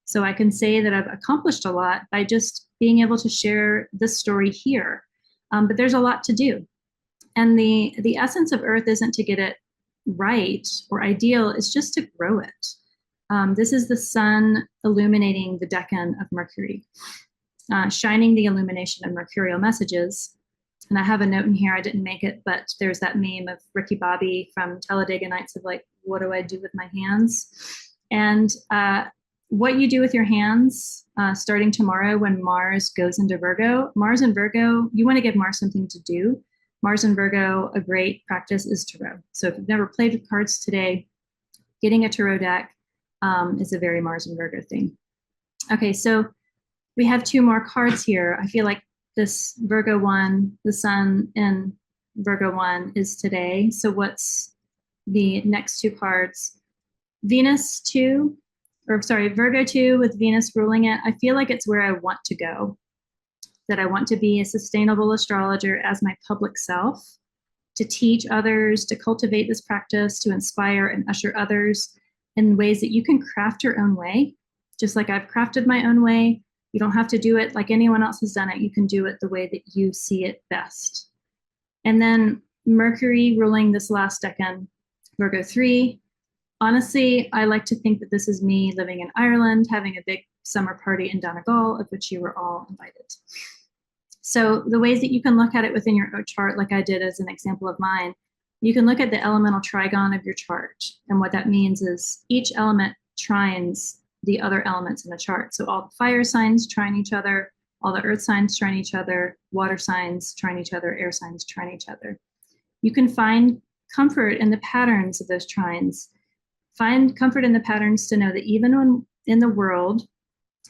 So I can say that I've accomplished a lot by just being able to share this story here. But there's a lot to do. And the essence of Earth isn't to get it right or ideal, it's just to grow it. This is the sun illuminating the decan of Mercury, shining the illumination of mercurial messages. And I have a note in here, I didn't make it, but there's that meme of Ricky Bobby from Talladega Nights of like, what do I do with my hands? And what you do with your hands starting tomorrow when Mars goes into Virgo. Mars and Virgo, you want to give Mars something to do. Mars and Virgo, a great practice is tarot. So if you've never played with cards today, getting a tarot deck is a very Mars and Virgo thing. Okay, so we have 2 more cards here. I feel like this Virgo 1, the sun in Virgo 1 is today. So what's the next 2 cards? Venus 2, or sorry, Virgo 2 with Venus ruling it. I feel like it's where I want to go, that I want to be a sustainable astrologer as my public self, to teach others, to cultivate this practice, to inspire and usher others in ways that you can craft your own way. Just like I've crafted my own way, you don't have to do it like anyone else has done it. You can do it the way that you see it best. And then Mercury ruling this last decan, Virgo 3, Honestly, I like to think that this is me living in Ireland, having a big summer party in Donegal, of which you were all invited. So the ways that you can look at it within your chart, like I did as an example of mine, you can look at the elemental trigon of your chart. And what that means is each element trines the other elements in the chart. So all the fire signs trine each other, all the earth signs trine each other, water signs trine each other, air signs trine each other. You can find comfort in the patterns of those trines. Find comfort in the patterns to know that even when in the world,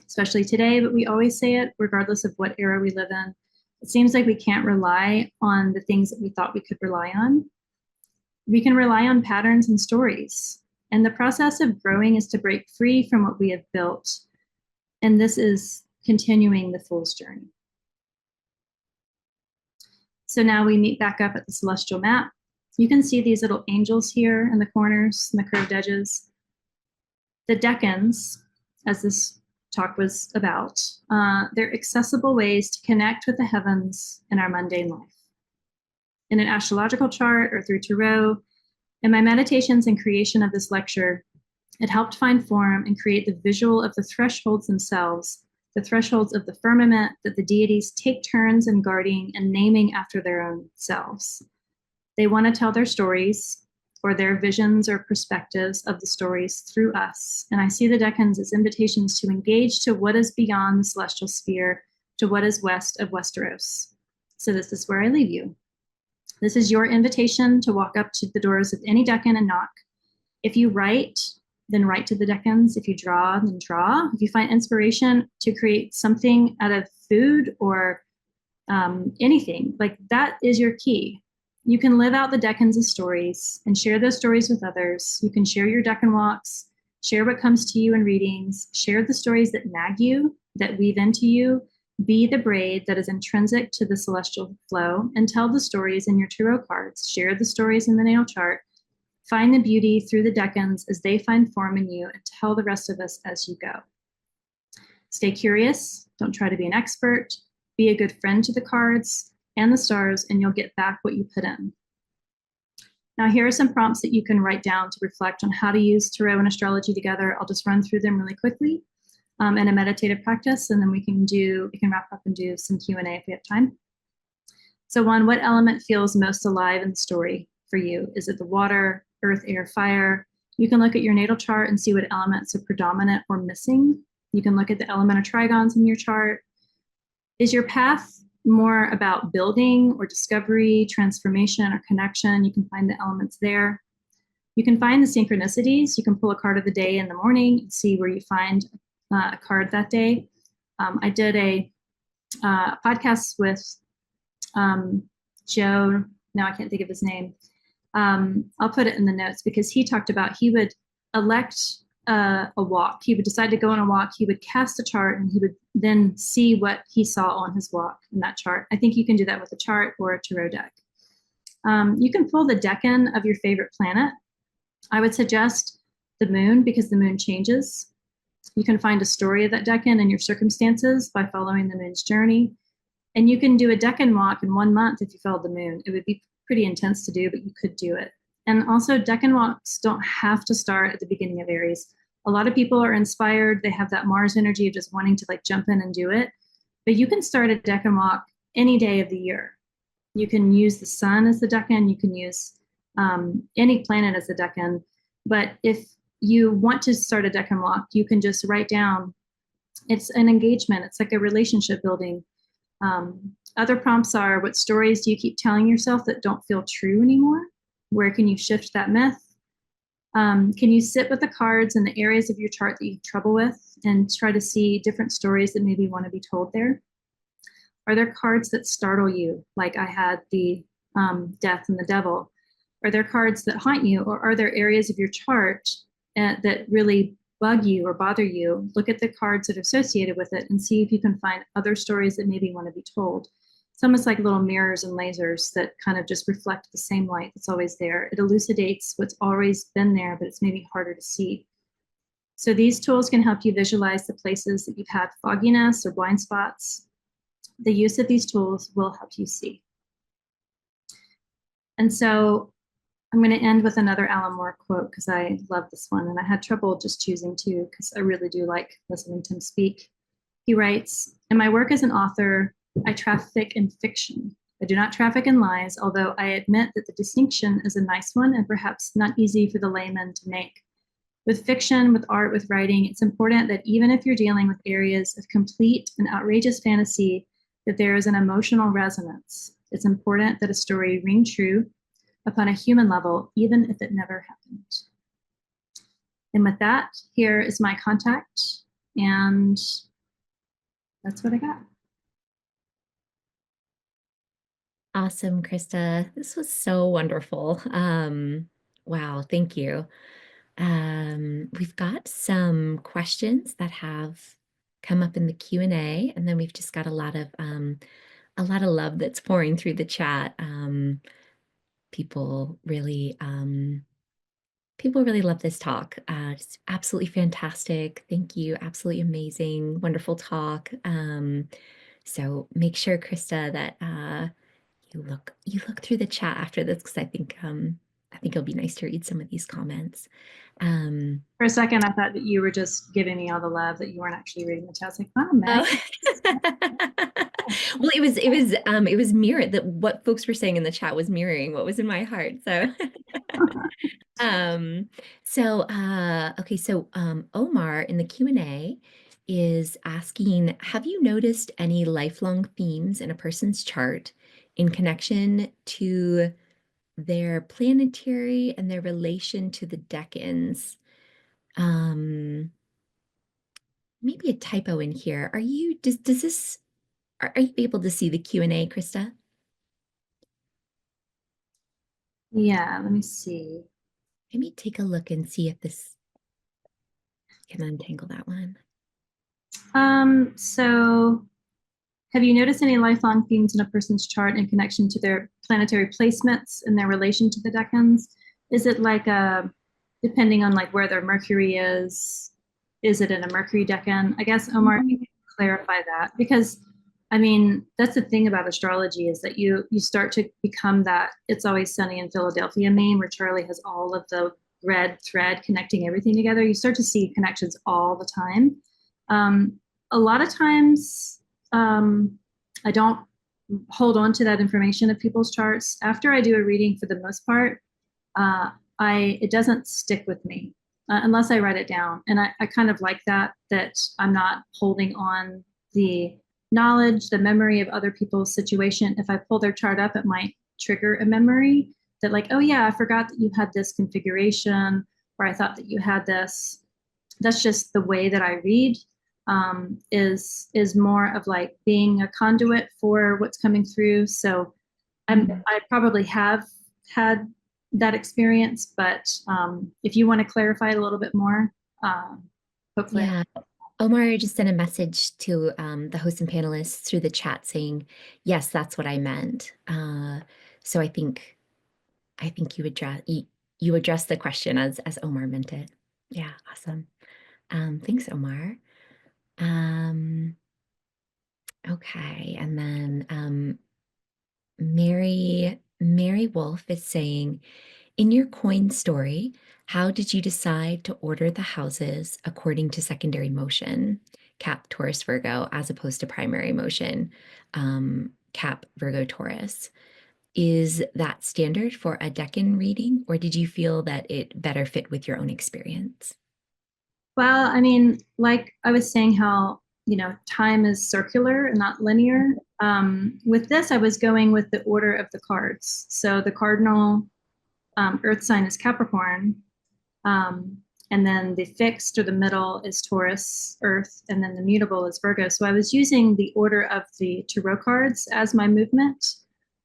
especially today, but we always say it regardless of what era we live in, it seems like we can't rely on the things that we thought we could rely on. We can rely on patterns and stories. And the process of growing is to break free from what we have built. And this is continuing the fool's journey. So now we meet back up at the celestial map. You can see these little angels here in the corners and the curved edges. The Decans, as this talk was about, they're accessible ways to connect with the heavens in our mundane life. In an astrological chart or through tarot, in my meditations and creation of this lecture, it helped find form and create the visual of the thresholds themselves, the thresholds of the firmament that the deities take turns in guarding and naming after their own selves. They want to tell their stories or their visions or perspectives of the stories through us. And I see the Decans as invitations to engage to what is beyond the celestial sphere, to what is west of Westeros. So this is where I leave you. This is your invitation to walk up to the doors of any Decan and knock. If you write, then write to the Decans. If you draw, then draw. If you find inspiration to create something out of food or anything, like that is your key. You can live out the Decans as stories and share those stories with others. You can share your Decan walks, share what comes to you in readings, share the stories that nag you, that weave into you. Be the braid that is intrinsic to the celestial flow and tell the stories in your tarot cards. Share the stories in the natal chart. Find the beauty through the Decans as they find form in you and tell the rest of us as you go. Stay curious. Don't try to be an expert. Be a good friend to the cards and the stars, and you'll get back what you put in. Now, here are some prompts that you can write down to reflect on how to use tarot and astrology together. I'll just run through them really quickly in a meditative practice, and then we can wrap up and do some Q&A if we have time. So one, what element feels most alive in the story for you? Is it the water, earth, air, fire? You can look at your natal chart and see what elements are predominant or missing. You can look at the elemental trigons in your chart. Is your path more about building or discovery, transformation, or connection? You can find the elements there. You can find the synchronicities. You can pull a card of the day in the morning and see where you find a card that day. I did a podcast with Joe, now I can't think of his name. I'll put it in the notes because he talked about he would elect a walk. He would decide to go on a walk. He would cast a chart and he would then see what he saw on his walk in that chart. I think you can do that with a chart or a tarot deck. You can pull the decan of your favorite planet. I would suggest the moon because the moon changes. You can find a story of that decan and your circumstances by following the moon's journey. And you can do a decan walk in 1 month if you followed the moon. It would be pretty intense to do, but you could do it. And also decan walks don't have to start at the beginning of Aries. A lot of people are inspired. They have that Mars energy of just wanting to like jump in and do it. But you can start a decan walk any day of the year. You can use the sun as the decan. You can use any planet as the decan. But if you want to start a decan walk, you can just write down, it's an engagement. It's like a relationship building. Other prompts are, what stories do you keep telling yourself that don't feel true anymore? Where can you shift that myth? Can you sit with the cards in the areas of your chart that you have trouble with and try to see different stories that maybe want to be told there? Are there cards that startle you? Like I had the death and the devil. Are there cards that haunt you? Or are there areas of your chart that really bug you or bother you? Look at the cards that are associated with it and see if you can find other stories that maybe want to be told. It's almost like little mirrors and lasers that kind of just reflect the same light that's always there. It elucidates what's always been there, but it's maybe harder to see. So these tools can help you visualize the places that you've had fogginess or blind spots. The use of these tools will help you see. And so I'm going to end with another Alan Moore quote because I love this one, and I had trouble just choosing two because I really do like listening to him speak. He writes, "In my work as an author, I traffic in fiction. I do not traffic in lies, although I admit that the distinction is a nice one and perhaps not easy for the layman to make. With fiction, with art, with writing, it's important that even if you're dealing with areas of complete and outrageous fantasy, that there is an emotional resonance. It's important that a story ring true upon a human level, even if it never happened." And with that, here is my contact, and that's what I got. Awesome, Krista. This was so wonderful. Wow, thank you. We've got some questions that have come up in the Q&A, and then we've just got a lot of love that's pouring through the chat. People really love this talk. It's absolutely fantastic. Thank you. Absolutely amazing, wonderful talk. So make sure, Krista, that you look through the chat after this, because I think it'll be nice to read some of these comments. For a second, I thought that you were just giving me all the love, that you weren't actually reading the chat. I was like, oh, Meg. Well, it was mirrored, that what folks were saying in the chat was mirroring what was in my heart. So okay, so Omar in the Q&A is asking, have you noticed any lifelong themes in a person's chart in connection to their planetary and their relation to the decans? Maybe a typo in here. Are you able to see the Q&A, Krista? Yeah, let me see. Maybe take a look and see if this can untangle that one. So have you noticed any lifelong themes in a person's chart in connection to their planetary placements and their relation to the decans? Is it like depending on like where their Mercury is it in a Mercury decan? I guess, Omar, you can clarify that, because I mean, that's the thing about astrology, is that you start to become that It's Always Sunny in Philadelphia meme where Charlie has all of the red thread connecting everything together. You start to see connections all the time. A lot of times, I don't hold on to that information of people's charts. After I do a reading, for the most part, it doesn't stick with me unless I write it down. And I kind of like that I'm not holding on the knowledge, the memory of other people's situation. If I pull their chart up, it might trigger a memory that, like, oh yeah, I forgot that you had this configuration, or I thought that you had this. That's just the way that I read. Is more of like being a conduit for what's coming through. So I probably have had that experience, but if you want to clarify it a little bit more, hopefully. Yeah. Omar just sent a message to the hosts and panelists through the chat saying, yes, that's what I meant. So I think you addressed the question as Omar meant it. Yeah, awesome. Thanks, Omar. Okay, and then Mary Wolf is saying, in your coin story, how did you decide to order the houses according to secondary motion, Cap, Taurus, Virgo, as opposed to primary motion, Cap, Virgo, Taurus? Is that standard for a decan reading, or did you feel that it better fit with your own experience? Well, I mean, like I was saying, how, time is circular and not linear. With this, I was going with the order of the cards. So the cardinal earth sign is Capricorn. And then the fixed or the middle is Taurus, Earth, and then the mutable is Virgo. So I was using the order of the tarot cards as my movement.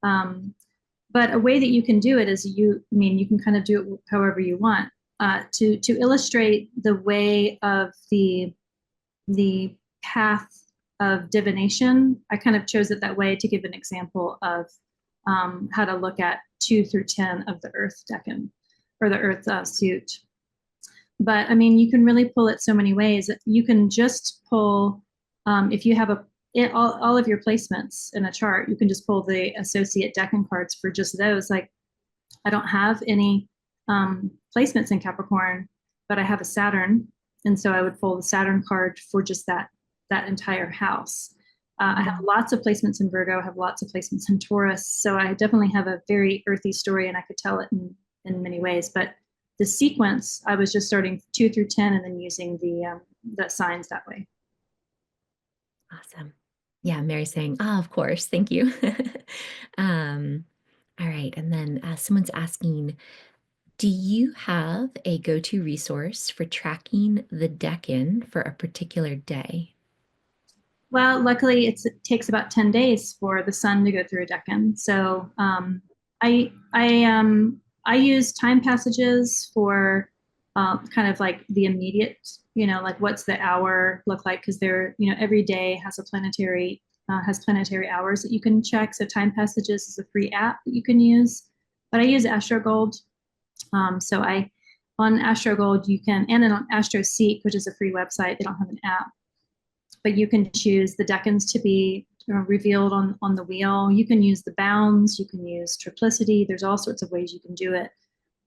But a way that you can do it is you can kind of do it however you want. To illustrate the way of the path of divination, I kind of chose it that way to give an example of how to look at 2 through 10 of the Earth decan, or the Earth suit. But I mean, you can really pull it so many ways. You can just pull, if you have all of your placements in a chart, you can just pull the associate decan cards for just those. Like, I don't have any placements in Capricorn, but I have a Saturn, and so I would pull the Saturn card for just that entire house. I have Mhm. lots of placements in Virgo. I have lots of placements in Taurus, so I definitely have a very earthy story, and I could tell it in many ways. But the sequence, I was just starting 2 through 10, and then using the signs that way. Awesome. Yeah, Mary's saying, ah, of course, thank you. um, all right, and then someone's asking, do you have a go-to resource for tracking the decan for a particular day? Well, luckily, it takes about 10 days for the sun to go through a decan. So I use time passages for kind of like the immediate, like what's the hour look like, because every day has a planetary hours that you can check. So time passages is a free app that you can use, but I use AstroGold. So I on AstroGold you can, and then on AstroSeek, which is a free website. They don't have an app, but you can choose the decans to be revealed on the wheel. You can use the bounds, you can use triplicity. There's all sorts of ways you can do it.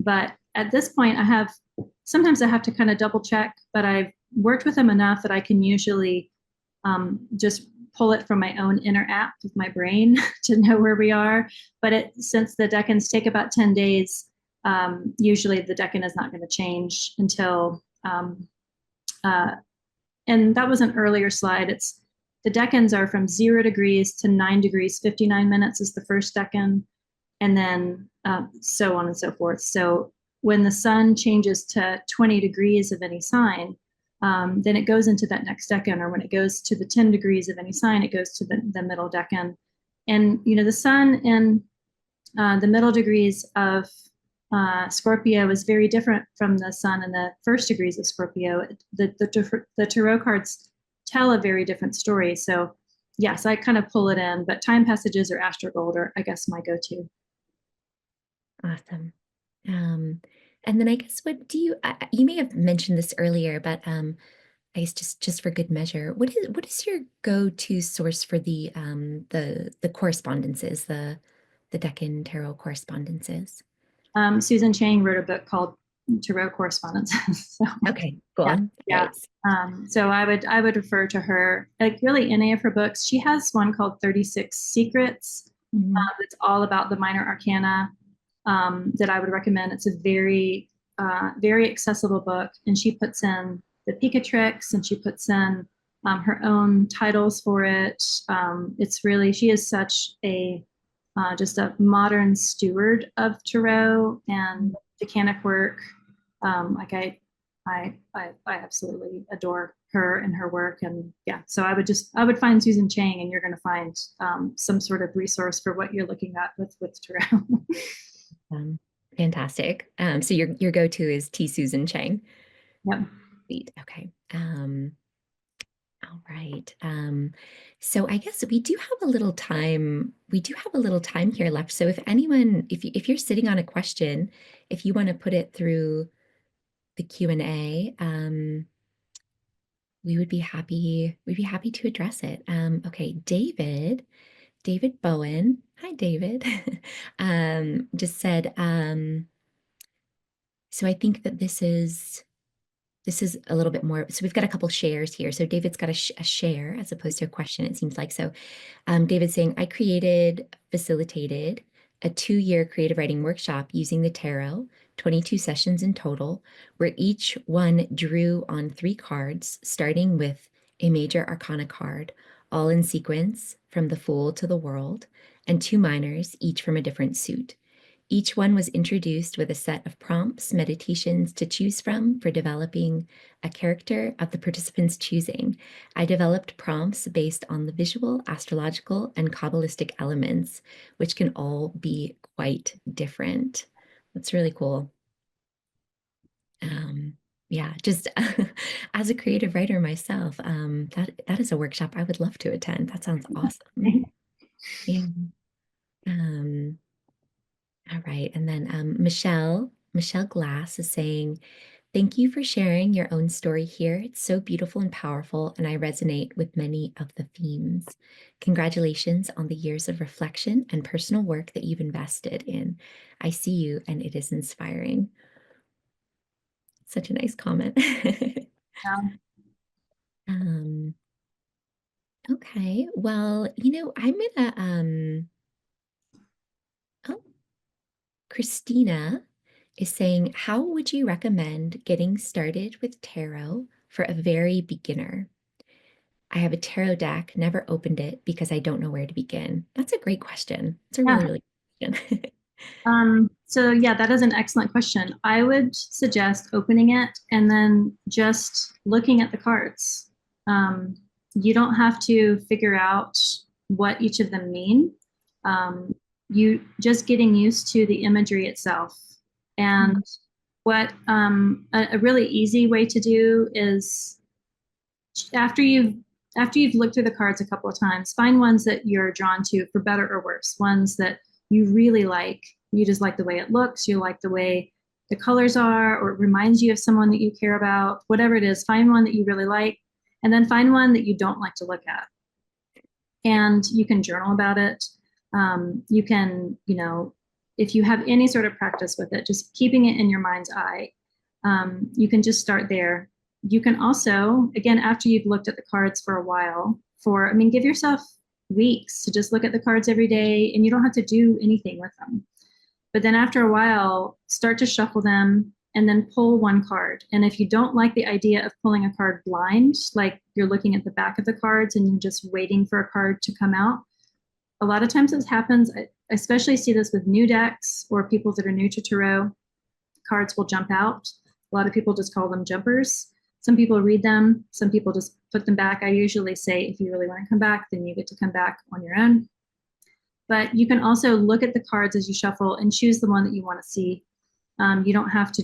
But at this point, sometimes I have to kind of double check, but I've worked with them enough that I can usually just pull it from my own inner app with my brain to know where we are. But since the decans take about 10 days, usually the decan is not going to change until uh, and that was an earlier slide. The decans are from 0 degrees to 9 degrees, 59 minutes is the first decan, and then so on and so forth. So when the sun changes to 20 degrees of any sign, then it goes into that next decan, or when it goes to the 10 degrees of any sign, it goes to the middle decan. And, the sun in the middle degrees of Scorpio is very different from the sun in the first degrees of Scorpio. The tarot cards tell a very different story. So, yes, I kind of pull it in, but time passages or Astrogold are, I guess, my go-to. Awesome. And then I guess you may have mentioned this earlier, but I guess just for good measure, what is your go-to source for the correspondences, the Decan tarot correspondences? Susan Chang wrote a book called Tarot Correspondence. So, Okay, cool. yeah, All yeah. right. So I would refer to her, like really any of her books. She has one called 36 Secrets. Mhm. It's all about the minor arcana, that I would recommend. It's a very accessible book, and she puts in the Picatrix, and she puts in her own titles for it. She is such just a modern steward of tarot and decanic work. Like I absolutely adore her and her work, and yeah. So I would find Susan Chang, and you're going to find some sort of resource for what you're looking at with tarot. Um, Fantastic. So your go-to is T. Susan Chang. Yep. Sweet. Okay. All right. So I guess we do have a little time. We do have a little time here left. So if you're sitting on a question, if you want to put it through the Q&A, we'd be happy to address it. Okay, David Bowen. Hi, David. Just said, so I think that this is a little bit more. So we've got a couple shares here. So David's got a share as opposed to a question, it seems like. So David's saying, I facilitated a 2-year creative writing workshop using the tarot, 22 sessions in total, where each one drew on 3 cards, starting with a major arcana card, all in sequence from the Fool to the World, and 2 minors, each from a different suit. Each one was introduced with a set of prompts, meditations to choose from for developing a character of the participant's choosing. I developed prompts based on the visual, astrological, and Kabbalistic elements, which can all be quite different. That's really cool. Yeah, just as a creative writer myself, that is a workshop I would love to attend. That sounds awesome. Yeah. All right. And then Michelle Glass is saying, Thank you for sharing your own story here. It's so beautiful and powerful, and I resonate with many of the themes. Congratulations on the years of reflection and personal work that you've invested in. I see you, and it is inspiring. Such a nice comment. Yeah. um, okay, well, I'm gonna oh, Christina is saying, how would you recommend getting started with tarot for a very beginner? I have a tarot deck, never opened it because I don't know where to begin. That's a great question. It's a really, Yeah. really good question. So yeah, that is an excellent question. I would suggest opening it and then just looking at the cards. Um, you don't have to figure out what each of them mean. You just getting used to the imagery itself. Mm, And what a really easy way to do is after you've looked through the cards a couple of times, find ones that you're drawn to for better or worse, ones that you really like. You just like the way it looks, you like the way the colors are, or it reminds you of someone that you care about, whatever it is, find one that you really like, and then find one that you don't like to look at. And you can journal about it. You can, if you have any sort of practice with it, just keeping it in your mind's eye, you can just start there. You can also, again, after you've looked at the cards for a while, give yourself weeks to just look at the cards every day, and you don't have to do anything with them. But then after a while, start to shuffle them and then pull one card. And if you don't like the idea of pulling a card blind, like you're looking at the back of the cards and you're just waiting for a card to come out, a lot of times this happens. I especially see this with new decks or people that are new to tarot. Cards will jump out. A lot of people just call them jumpers. Some people read them, some people just put them back. I usually say, if you really want to come back, then you get to come back on your own. But you can also look at the cards as you shuffle and choose the one that you want to see. You don't have to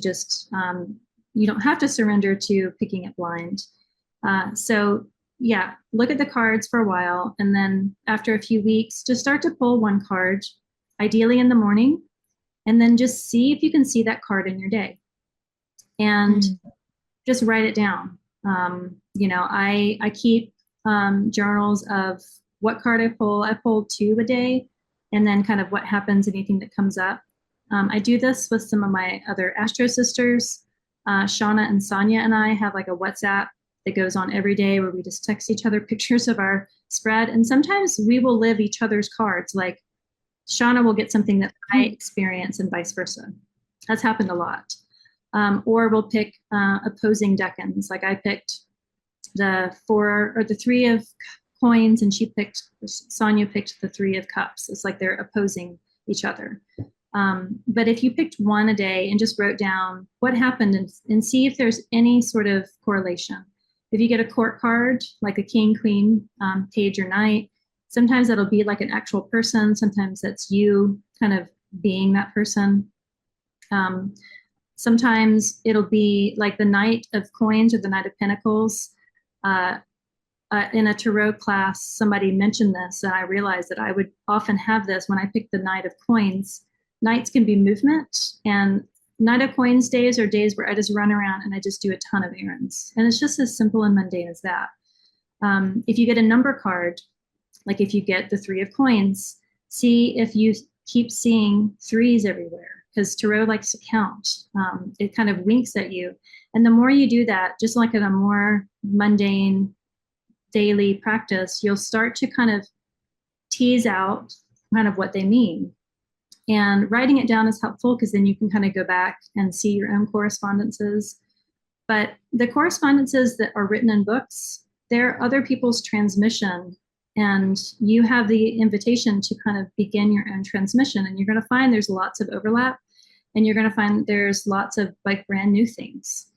you don't have to surrender to picking it blind. So yeah, look at the cards for a while, and then after a few weeks, just start to pull one card, ideally in the morning, and then just see if you can see that card in your day, and mm, just write it down. I keep journals of what card I pull. I pull two a day, and then kind of what happens, anything that comes up. I do this with some of my other Astro sisters. Shauna and Sonia and I have like a WhatsApp that goes on every day where we just text each other pictures of our spread. And sometimes we will live each other's cards. Like Shauna will get something that I mm, experience and vice versa. That's happened a lot. Or we'll pick opposing decans. Like I picked the four or the three of coins, and Sonia picked the three of cups. It's like they're opposing each other. But if you picked one a day and just wrote down what happened and see if there's any sort of correlation. If you get a court card, like a king, queen, page, or knight, sometimes that'll be like an actual person. Sometimes that's you kind of being that person. Um, Sometimes it'll be like the Knight of Coins or the Knight of Pentacles. Uh, in a tarot class, somebody mentioned this, and I realized that I would often have this when I picked the Knight of Coins. Knights can be movement, and Knight of Coins days are days where I just run around and I just do a ton of errands. And it's just as simple and mundane as that. If you get a number card, like if you get the Three of Coins, see if you keep seeing threes everywhere, because tarot likes to count. It kind of winks at you. And the more you do that, just like in a more mundane daily practice, you'll start to kind of tease out kind of what they mean. And writing it down is helpful because then you can kind of go back and see your own correspondences. But the correspondences that are written in books, they're other people's transmission. And you have the invitation to kind of begin your own transmission. And you're going to find there's lots of overlap. And you're going to find there's lots of like brand new things.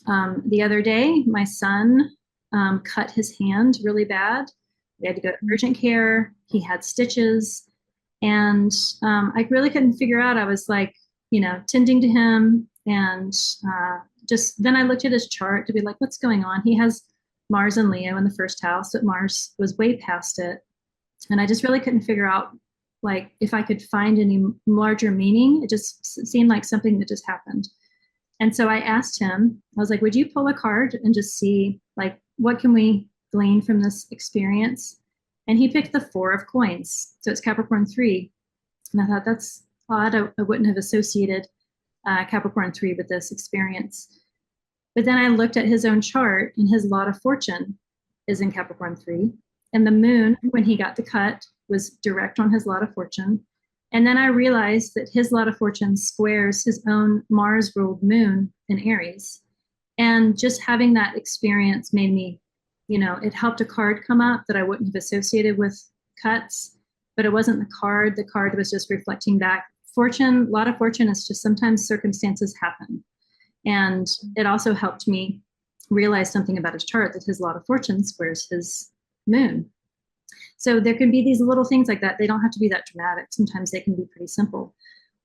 The other day, my son cut his hand really bad. We had to go to urgent care. He had stitches. And I really couldn't figure out. I was like, tending to him. And just then I looked at his chart to be like, what's going on? He has Mars and Leo in the first house, but Mars was way past it. And I just really couldn't figure out like if I could find any larger meaning. It just seemed like something that just happened. And so I asked him, I was like, would you pull a card and just see, like, what can we glean from this experience? And he picked the Four of Coins. So it's Capricorn 3. And I thought that's odd. I wouldn't have associated Capricorn 3 with this experience. But then I looked at his own chart, and his lot of fortune is in Capricorn 3. And the moon, when he got the cut, was direct on his lot of fortune. And then I realized that his lot of fortune squares his own Mars ruled moon in Aries. And just having that experience made me, it helped a card come up that I wouldn't have associated with cuts, but it wasn't the card. The card was just reflecting back. Fortune, a lot of fortune is just sometimes circumstances happen. And it also helped me realize something about his chart, that his lot of fortune squares his moon. So there can be these little things like that. They don't have to be that dramatic. Sometimes they can be pretty simple.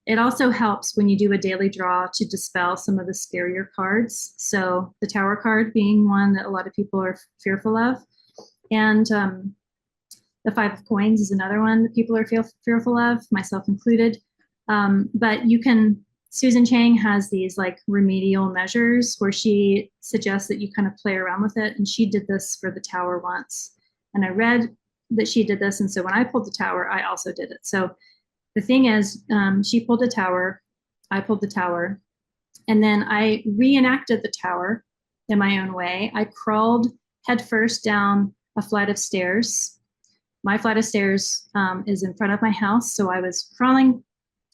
It also helps when you do a daily draw to dispel some of the scarier cards. So the Tower card being one that a lot of people are fearful of. And the Five of Coins is another one that people are fearful of, myself included. But you can, Susan Chang has these like remedial measures where she suggests that you kind of play around with it. And she did this for the Tower once. And I read that she did this. And so when I pulled the Tower, I also did it. So the thing is, she pulled a Tower, I pulled the Tower, and then I reenacted the Tower in my own way. I crawled headfirst down a flight of stairs. My flight of stairs is in front of my house. So I was crawling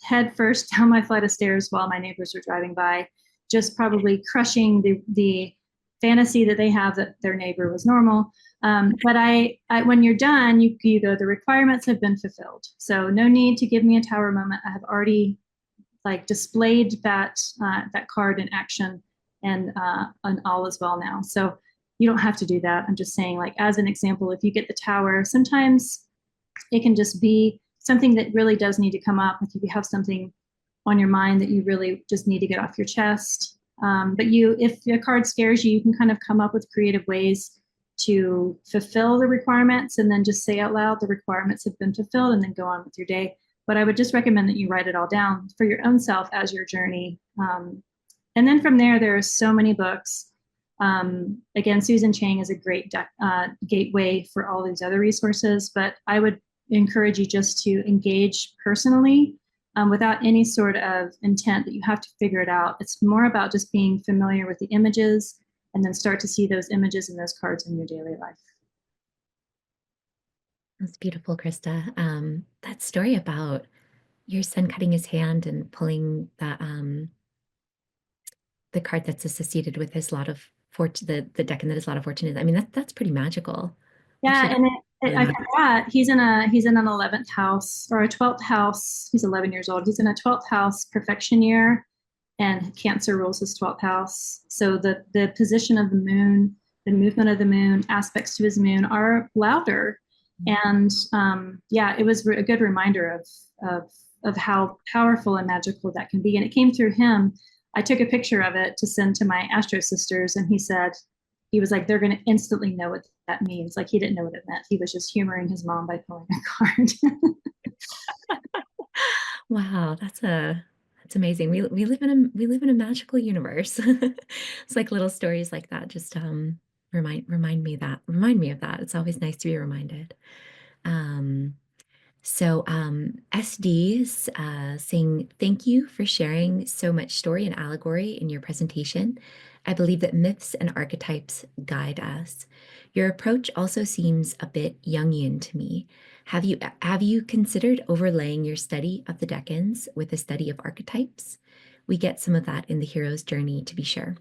headfirst down my flight of stairs while my neighbors were driving by, just probably crushing the fantasy that they have that their neighbor was normal. But I when you're done, you go, the requirements have been fulfilled. So no need to give me a Tower moment. I have already like displayed that card in action, and all is well now. So you don't have to do that. I'm just saying, like, as an example, if you get the Tower, sometimes it can just be something that really does need to come up. Like if you have something on your mind that you really just need to get off your chest. But if a card scares you, you can kind of come up with creative ways to fulfill the requirements, and then just say out loud the requirements have been fulfilled, and then go on with your day. But I would just recommend that you write it all down for your own self as your journey. And then from there are so many books. Again, Susan Chang is a great gateway for all these other resources, but I would encourage you just to engage personally without any sort of intent that you have to figure it out. It's more about just being familiar with the images, and then start to see those images and those cards in your daily life. That's beautiful, Krista. That story about your son cutting his hand and pulling the card that's associated with his lot of fortune, the decan that his lot of fortune is. I mean, that's pretty magical. Yeah, Actually, and I forgot he's in an 11th house or a 12th house. He's 11 years old. He's in a 12th house perfection year, and Cancer rules his 12th house. So the position of the moon, the movement of the moon, aspects to his moon are louder. And yeah, it was a good reminder of how powerful and magical that can be. And it came through him. I took a picture of it to send to my Astro sisters, and he was like, they're going to instantly know what that means. Like, he didn't know what it meant. He was just humoring his mom by pulling a card. wow, that's amazing. We live in a magical universe. It's like little stories like that just remind me of that. It's always nice to be reminded. So SD's saying, thank you for sharing so much story and allegory in your presentation. I believe that myths and archetypes guide us. Your approach also seems a bit Jungian to me. Have you considered overlaying your study of the Decans with a study of archetypes? We get some of that in the hero's journey, to be sure.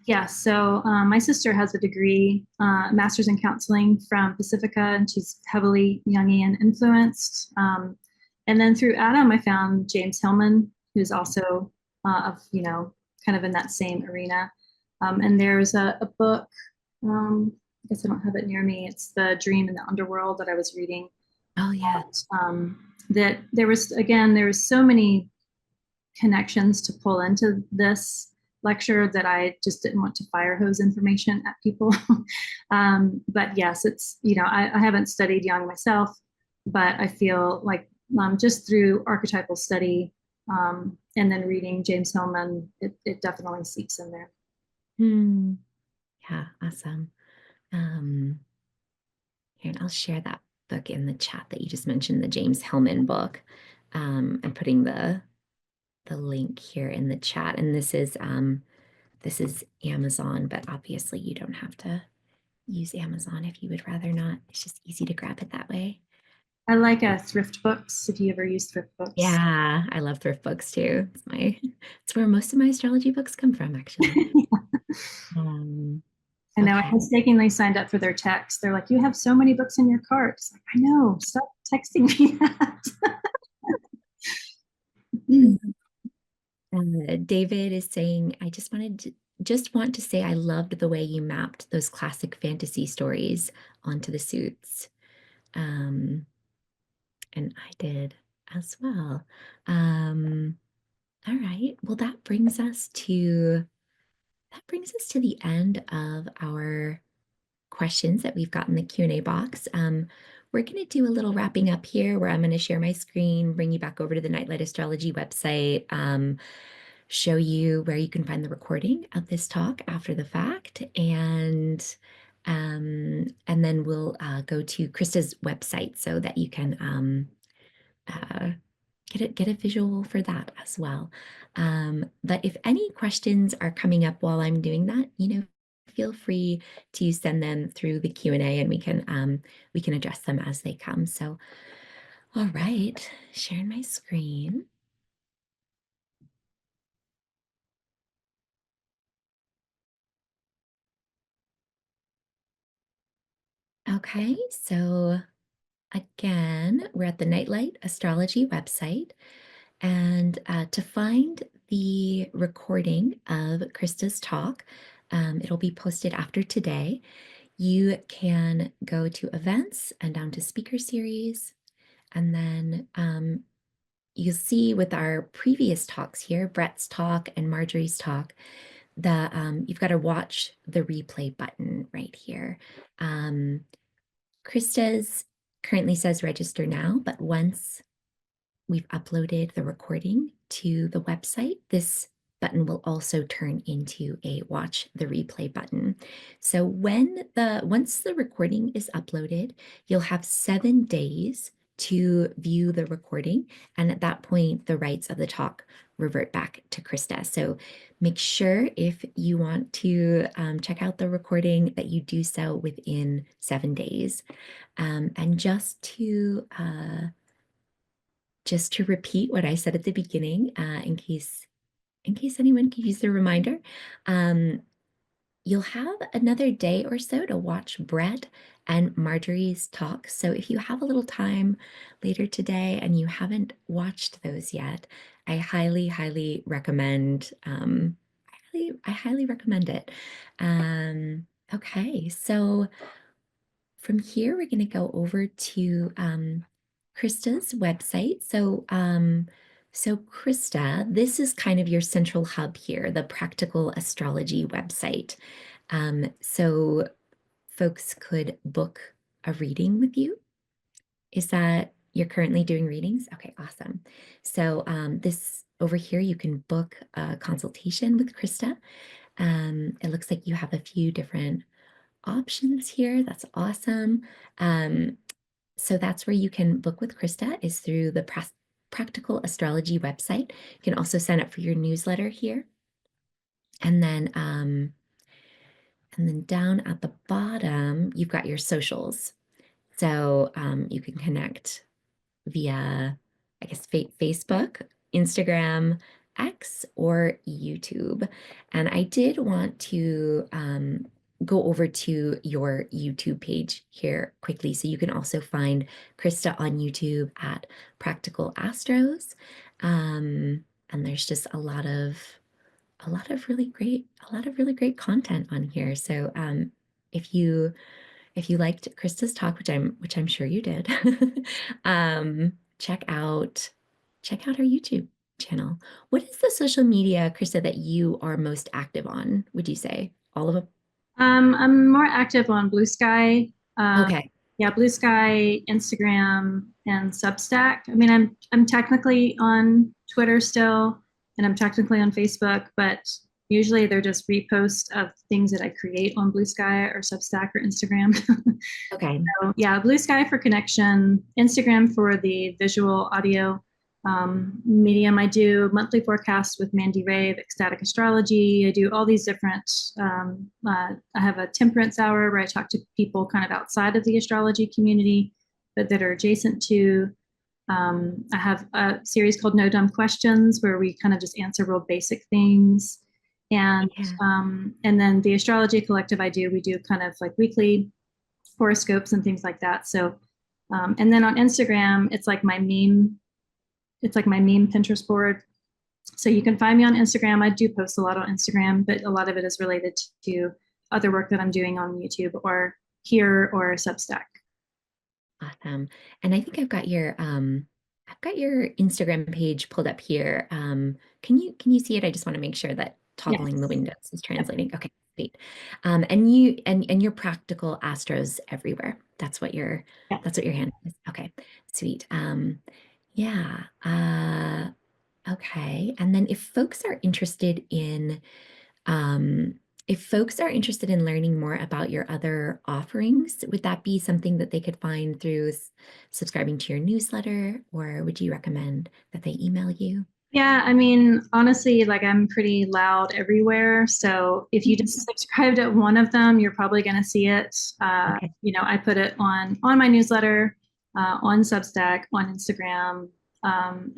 Yeah, so my sister has a degree, master's in counseling from Pacifica, and she's heavily Jungian influenced. And then through Adam, I found James Hillman, who's also kind of in that same arena. And there's a book, I guess I don't have it near me. It's The Dream in the Underworld that I was reading. Oh yeah. That there was so many connections to pull into this lecture that I just didn't want to fire hose information at people. But yes, it's, I haven't studied Jung myself, but I feel like just through archetypal study And then reading James Hillman, it definitely seeps in there. Hmm. Yeah, awesome. Um, Here, and I'll share that book in the chat that you just mentioned, the James Hillman book. I'm putting the link here in the chat, and this is Amazon, but obviously you don't have to use Amazon if you would rather not. It's just easy to grab it that way. I like thrift books. If you ever use thrift books. Yeah, I love thrift books too. It's where most of my astrology books come from, actually. Um, I know I okay. mistakenly signed up for their text. They're like, "You have so many books in your cart." It's like, I know. Stop texting me that. David is saying, I just want to say I loved the way you mapped those classic fantasy stories onto the suits. Um, and I did as well. Um, all right. Well, that brings us to the end of our questions that we've got in the Q&A box. We're going to do a little wrapping up here where I'm going to share my screen, bring you back over to the Nightlight Astrology website, show you where you can find the recording of this talk after the fact, and then we'll go to Krista's website so that you can uh, get a visual for that as well. But if any questions are coming up while I'm doing that, feel free to send them through the Q&A, and we can address them as they come. So, all right, sharing my screen. Okay, so again, we're at the Nightlight Astrology website. And to find the recording of Krista's talk, it'll be posted after today. You can go to events and down to speaker series. And then you'll see with our previous talks here, Brett's talk and Marjorie's talk, you've got to watch the replay button right here. Krista's currently says register now, but once we've uploaded the recording to the website, this button will also turn into a watch the replay button. So once the recording is uploaded, you'll have 7 days to view the recording. And at that point, the rights of the talk revert back to Krista. So make sure if you want to check out the recording that you do so within 7 days. And just to repeat what I said at the beginning, in case anyone could use the reminder, you'll have another day or so to watch Brett and Marjorie's talk. So if you have a little time later today and you haven't watched those yet, I highly recommend. I highly recommend it. Okay, so from here, we're going to go over to Krista's website. So Krista, this is kind of your central hub here, the Practical Astrology website. So folks could book a reading with you. Is that you're currently doing readings? Okay, awesome. So this over here, you can book a consultation with Krista. It looks like you have a few different options here. That's awesome. So that's where you can book with Krista is through the Practical Astrology website. You can also sign up for your newsletter here. And then down at the bottom, you've got your socials. So you can connect via, I guess, Facebook, Instagram, X, or YouTube. And I did want to go over to your YouTube page here quickly. So you can also find Krista on YouTube at Practical Astros. And there's just a lot of really great content on here. So if you liked Krista's talk, which I'm sure you did, um, check out our YouTube channel. What is the social media, Krista, that you are most active on? Would you say all of them? I'm more active on Blue Sky. Okay. yeah, Blue Sky, Instagram, and Substack. I mean, I'm technically on Twitter still, and I'm technically on Facebook, but usually they're just reposts of things that I create on Blue Sky or Substack or Instagram. Okay. So yeah, Blue Sky for connection, Instagram for the visual audio medium. I do monthly forecasts with Mandy Ray of Ecstatic Astrology. I do all these different. I have a temperance hour where I talk to people kind of outside of the astrology community, but that are adjacent to. I have a series called No Dumb Questions where we kind of just answer real basic things. Yeah. And then the astrology collective we do kind of like weekly horoscopes and things like that. So, and then on Instagram, it's like my meme Pinterest board. So you can find me on Instagram. I do post a lot on Instagram, but a lot of it is related to other work that I'm doing on YouTube or here or Substack. Awesome. And I think I've got your Instagram page pulled up here. Can you see it? I just want to make sure that toggling the Yes. windows is Yep. translating. Okay, great. And you and your practical astros everywhere. Yeah. That's what your hand is. Okay, sweet. Yeah. Okay. And then um, if folks are interested in learning more about your other offerings, would that be something that they could find through subscribing to your newsletter, or would you recommend that they email you? Yeah, I mean, honestly, like I'm pretty loud everywhere. So if you just subscribe to one of them, you're probably going to see it. Okay. I put it on my newsletter, on Substack, on Instagram.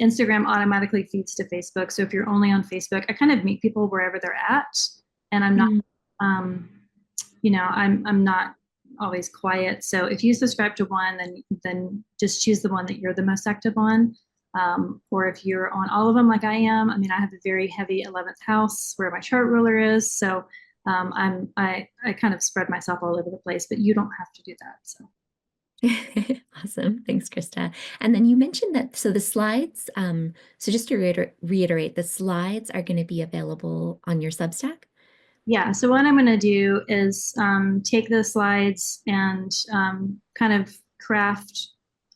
Instagram automatically feeds to Facebook. So if you're only on Facebook, I kind of meet people wherever they're at, and I'm not, Mm, um, I'm not always quiet. So if you subscribe to one, then just choose the one that you're the most active on. Or if you're on all of them like I am, I mean, I have a very heavy 11th house where my chart ruler is. So I kind of spread myself all over the place, but you don't have to do that. So Awesome. Thanks, Krista. And then you mentioned that, so the slides, so just to reiterate, the slides are going to be available on your Substack? yeah, so what I'm going to do is take the slides and kind of craft.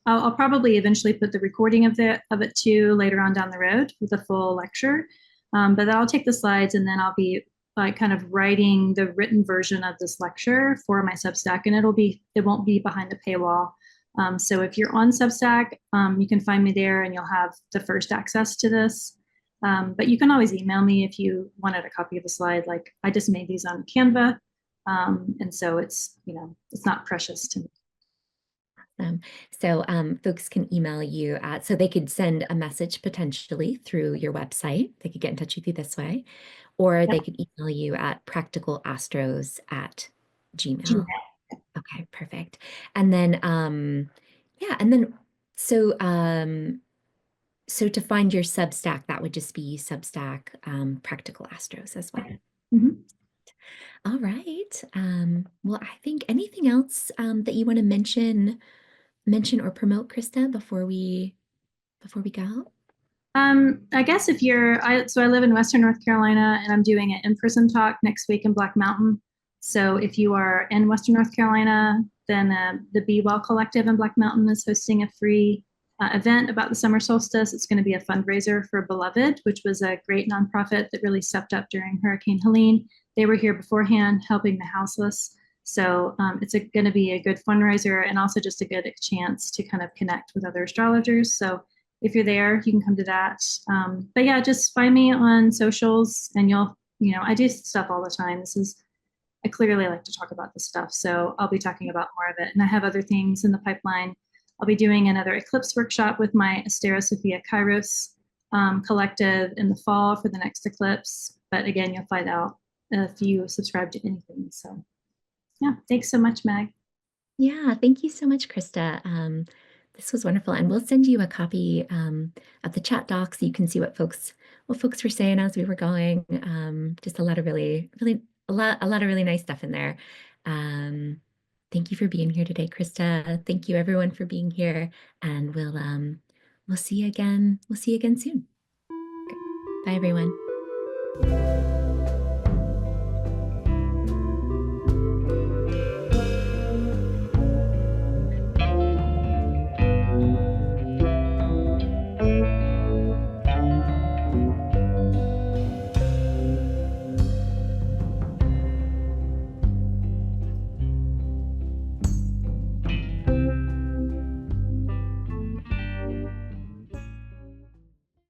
I'll probably eventually put the recording of it too later on down the road with a full lecture. But I'll take the slides and then I'll be like kind of writing the written version of this lecture for my Substack, and it won't be behind the paywall. So if you're on Substack, you can find me there, and you'll have the first access to this. But you can always email me if you wanted a copy of the slide. Like I just made these on Canva. And so it's not precious to me. So folks can email you so they could send a message potentially through your website. They could get in touch with you this way, or Yeah. they could email you at practicalastros@gmail. Gmail. Okay, perfect. And then, yeah, and then so so to find your Substack, that would just be Substack Practical Astros as well. Mhm. All right. Well, I think anything else that you want to mention or promote, Krista, before we go? I guess so I live in Western North Carolina and I'm doing an in-person talk next week in Black Mountain. So if you are in Western North Carolina, then the Be Well Collective in Black Mountain is hosting a free event about the summer solstice. It's going to be a fundraiser for Beloved, which was a great nonprofit that really stepped up during Hurricane Helene. They were here beforehand helping the houseless. So it's going to be a good fundraiser and also just a good chance to kind of connect with other astrologers. So if you're there, you can come to that. But yeah, just find me on socials and I do stuff all the time. I clearly like to talk about this stuff. So I'll be talking about more of it. And I have other things in the pipeline. I'll be doing another eclipse workshop with my Astera Sophia Kairos collective in the fall for the next eclipse. But again, you'll find out if you subscribe to anything. So yeah, thanks so much, Meg. Yeah, thank you so much, Krista. This was wonderful, and we'll send you a copy of the chat doc so you can see what folks were saying as we were going. Just a lot of really a lot of really nice stuff in there. Thank you for being here today, Krista. Thank you everyone for being here, and we'll see you again. We'll see you again soon. Okay. Bye, everyone.